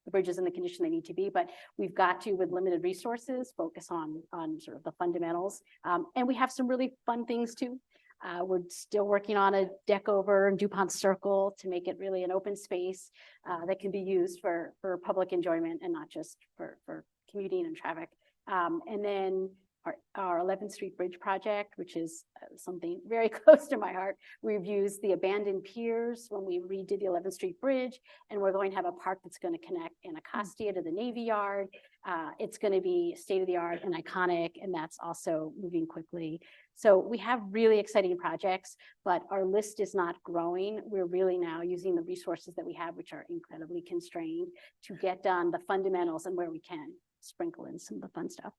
the bridges in the condition they need to be, but we've got to, with limited resources, focus on sort of the fundamentals. And we have some really fun things too. We're still working on a deck over in DuPont Circle to make it really an open space that can be used for public enjoyment and not just for commuting and traffic. And then our 11th Street Bridge project, which is something very close to my heart. We've used the abandoned piers when we redid the 11th Street Bridge, and we're going to have a park that's going to connect Anacostia to the Navy Yard. It's going to be state-of-the-art and iconic, and that's also moving quickly. So we have really exciting projects, but our list is not growing. We're really now using the resources that we have, which are incredibly constrained, to get done the fundamentals and where we can sprinkle in some of the fun stuff.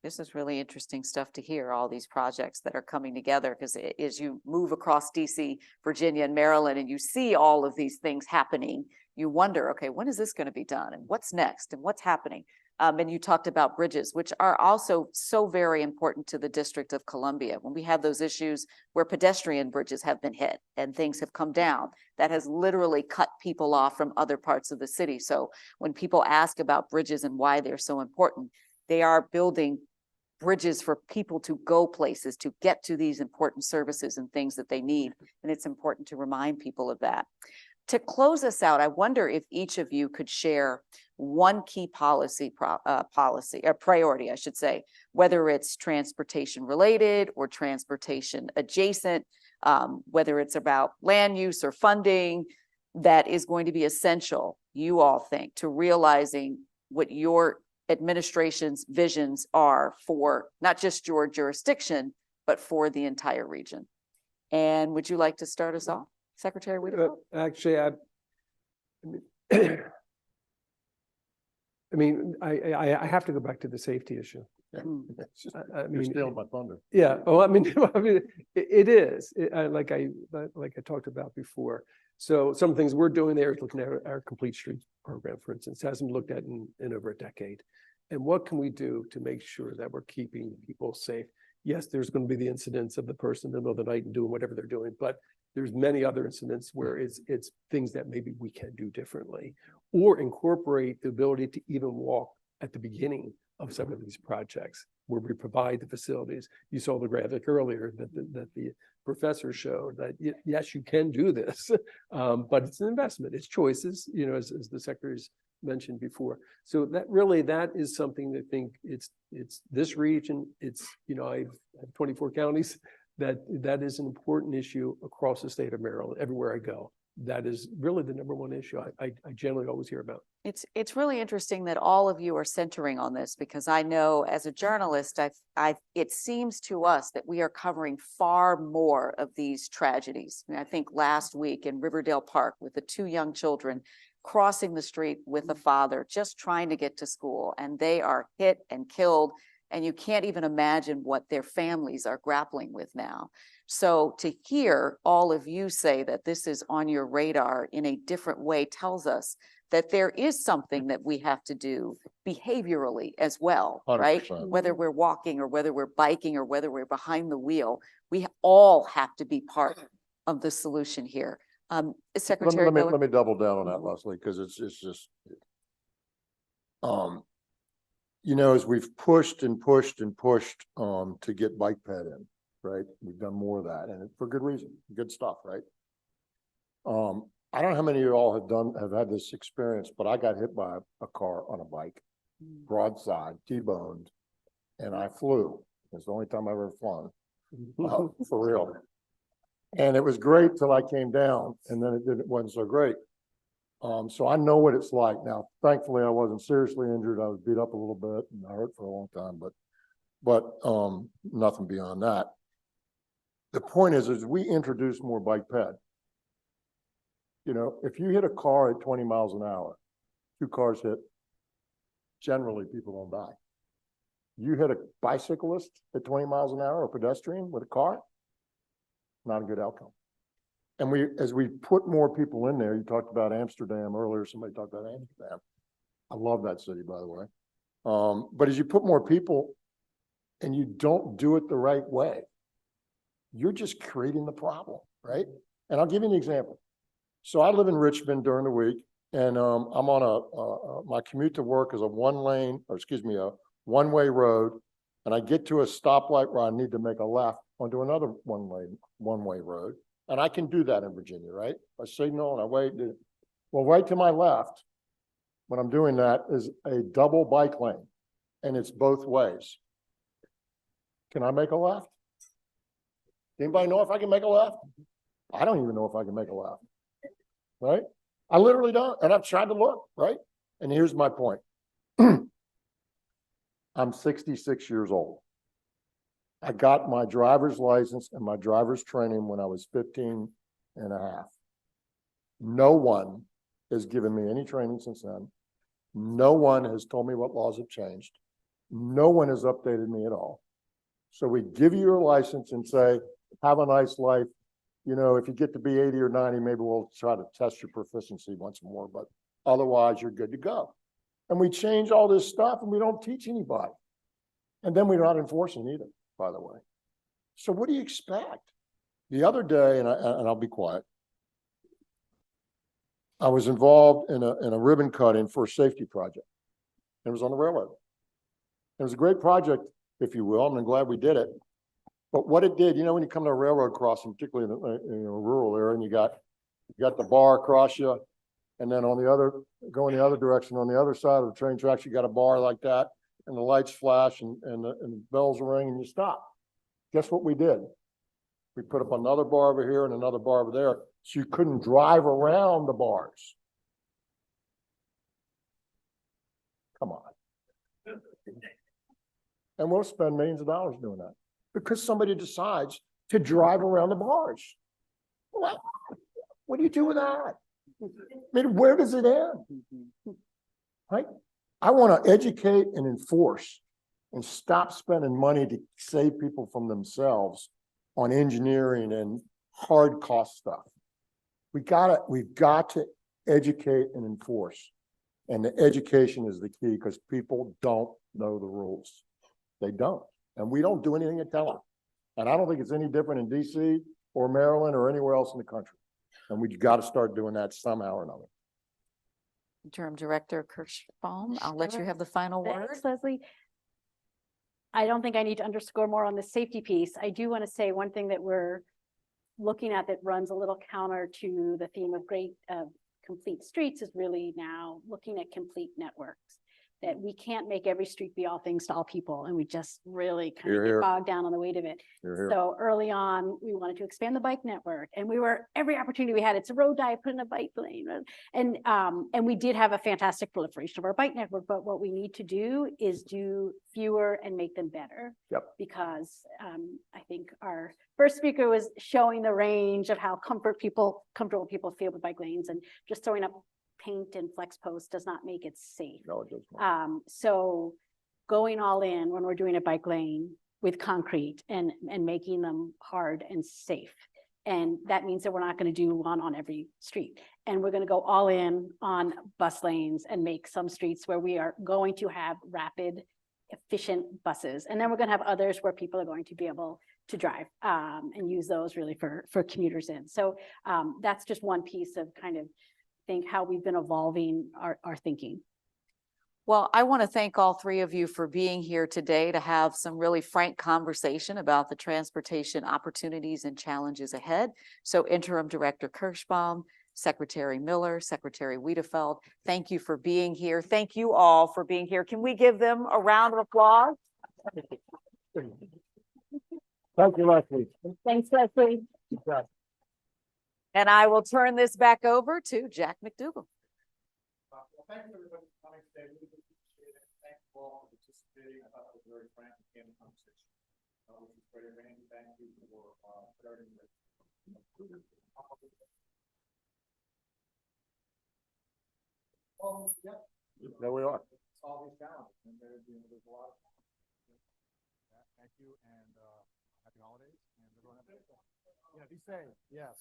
This is really interesting stuff to hear, all these projects that are coming together, because as you move across DC, Virginia, and Maryland, and you see all of these things happening, you wonder, okay, when is this going to be done, and what's next, and what's happening? And you talked about bridges, which are also so very important to the District of Columbia. When we have those issues where pedestrian bridges have been hit and things have come down, that has literally cut people off from other parts of the city. So when people ask about bridges and why they're so important, they are building bridges for people to go places, to get to these important services and things that they need. And it's important to remind people of that. To close us out, I wonder if each of you could share one key priority, I should say, whether it's transportation related or transportation adjacent, whether it's about land use or funding, that is going to be essential, you all think, to realizing what your administration's visions are for not just your jurisdiction, but for the entire region. And would you like to start us off, Secretary Whitaker? Actually, I mean, I have to go back to the safety issue. Yeah. It's just- I You're mean, stealing my thunder. yeah. Oh, I mean, it is like I talked about before. So some things we're doing there is looking at our complete streets program, for instance, hasn't been looked at in over a decade. And what can we do to make sure that we're keeping people safe? Yes, there's going to be the incidents of the person in the middle of the night and doing whatever they're doing, but there's many other incidents where it's things that maybe we can do differently, or incorporate the ability to even walk at the beginning of some of these projects where we provide the facilities. You saw the graphic earlier that the professor showed that yes, you can do this, but it's an investment, it's choices, you know, as the secretary's mentioned before. So that is something I think it's this region, it's, you know, I have 24 counties, that is an important issue across the state of Maryland, everywhere I go. That is really the number one issue I generally always hear about. It's really interesting that all of you are centering on this, because I know as a journalist, it seems to us that we are covering far more of these tragedies. I mean, I think last week in Riverdale Park with the 2 young children crossing the street with a father, just trying to get to school, and they are hit and killed. And you can't even imagine what their families are grappling with now. So to hear all of you say that this is on your radar in a different way tells us that there is something that we have to do behaviorally as well, right? 100%. Whether we're walking or whether we're biking or whether we're behind the wheel, we all have to be part of the solution here. Secretary Miller? Let me double down on that, Leslie, because it's just, you know, as we've pushed and pushed and pushed to get bike ped in, right? We've done more of that, and for good reason, good stuff, right? I don't know how many of you all have had this experience, but I got hit by a car on a bike, broadside, T-boned, and I flew. It's the only time I've ever flown, for real. And it was great till I came down, and then it wasn't so great. So I know what it's like. Now, thankfully, I wasn't seriously injured. I was beat up a little bit and I hurt for a long time, but nothing beyond that. The point is we introduce more bike ped. You know, if you hit a car at 20 miles an hour, 2 cars hit, generally people don't die. You hit a bicyclist at 20 miles an hour, or pedestrian with a car, not a good outcome. And as we put more people in there, you talked about Amsterdam earlier, somebody talked about Amsterdam. I love that city, by the way. But as you put more people and you don't do it the right way, you're just creating the problem, right? And I'll give you an example. So I live in Richmond during the week, and I'm on my commute to work is a a one-way road, and I get to a stoplight where I need to make a left onto another one-way road. And I can do that in Virginia, right? I signal and I wait. Well, right to my left, when I'm doing that, is a double bike lane, and it's both ways. Can I make a left? Anybody know if I can make a left? I don't even know if I can make a left, right? I literally don't, and I've tried to look, right? And here's my point. I'm 66 years old. I got my driver's license and my driver's training when I was 15 and a half. No one has given me any training since then. No one has told me what laws have changed. No one has updated me at all. So we give you your license and say, have a nice life. You know, if you get to be 80 or 90, maybe we'll try to test your proficiency once more, but otherwise you're good to go. And we change all this stuff and we don't teach anybody. And then we're not enforcing either, by the way. So what do you expect? The other day, and I'll be quiet, I was involved in a ribbon cutting for a safety project. It was on the railroad. It was a great project, if you will, and I'm glad we did it. But what it did, you know, when you come to a railroad crossing, particularly in a rural area, and you got the bar across you, And then on the other, going the other direction, on the other side of the train tracks, you got a bar like that, and the lights flash and the bells ring and you stop. Guess what we did? We put up another bar over here and another bar over there, so you couldn't drive around the bars. Come on. And we'll spend millions of dollars doing that because somebody decides to drive around the bars. What do you do with that? I mean, where does it end? Right? I want to educate and enforce and stop spending money to save people from themselves on engineering and hard cost stuff. We've got to educate and enforce. And the education is the key because people don't know the rules. They don't. And we don't do anything to tell them. And I don't think it's any different in DC or Maryland or anywhere else in the country. And we've got to start doing that somehow or another. Interim Director Kirschbaum, I'll let you have the final word. Thanks, Leslie. I don't think I need to underscore more on the safety piece. I do want to say one thing that we're looking at that runs a little counter to the theme of complete streets is really now looking at complete networks. That we can't make every street be all things to all people, and we just really kind of get bogged down on the weight of it. So early on, we wanted to expand the bike network, and we were every opportunity we had. It's a road diet, put in a bike lane, and we did have a fantastic proliferation of our bike network. But what we need to do is do fewer and make them better. Yep. Because I think our first speaker was showing the range of how comfortable people feel with bike lanes, and just throwing up paint and flex post does not make it safe. No, it does not. So going all in when we're doing a bike lane with concrete and making them hard and safe. And that means that we're not going to do one on every street. And we're going to go all in on bus lanes and make some streets where we are going to have rapid, efficient buses. And then we're going to have others where people are going to be able to drive and use those really for commuters in. So that's just one piece of kind of think how we've been evolving our thinking. Well, I want to thank all three of you for being here today to have some really frank conversation about the transportation opportunities and challenges ahead. So Interim Director Kirschbaum, Secretary Miller, Secretary Wiedefeld, thank you for being here. Thank you all for being here. Can we give them a round of applause? Thank you, Leslie. Thanks, Leslie. And I will turn this back over to Jack McDougall. Well, thank you everybody for coming today. Really appreciate it. Thank you all for participating. I thought it was a very frank and candid conversation. Which is great. Randy, thank you for starting with. There we are. Solve these challenges, and there's a lot of. Thank you, and happy holidays, and everyone have a good one. Yeah, be safe. Yes.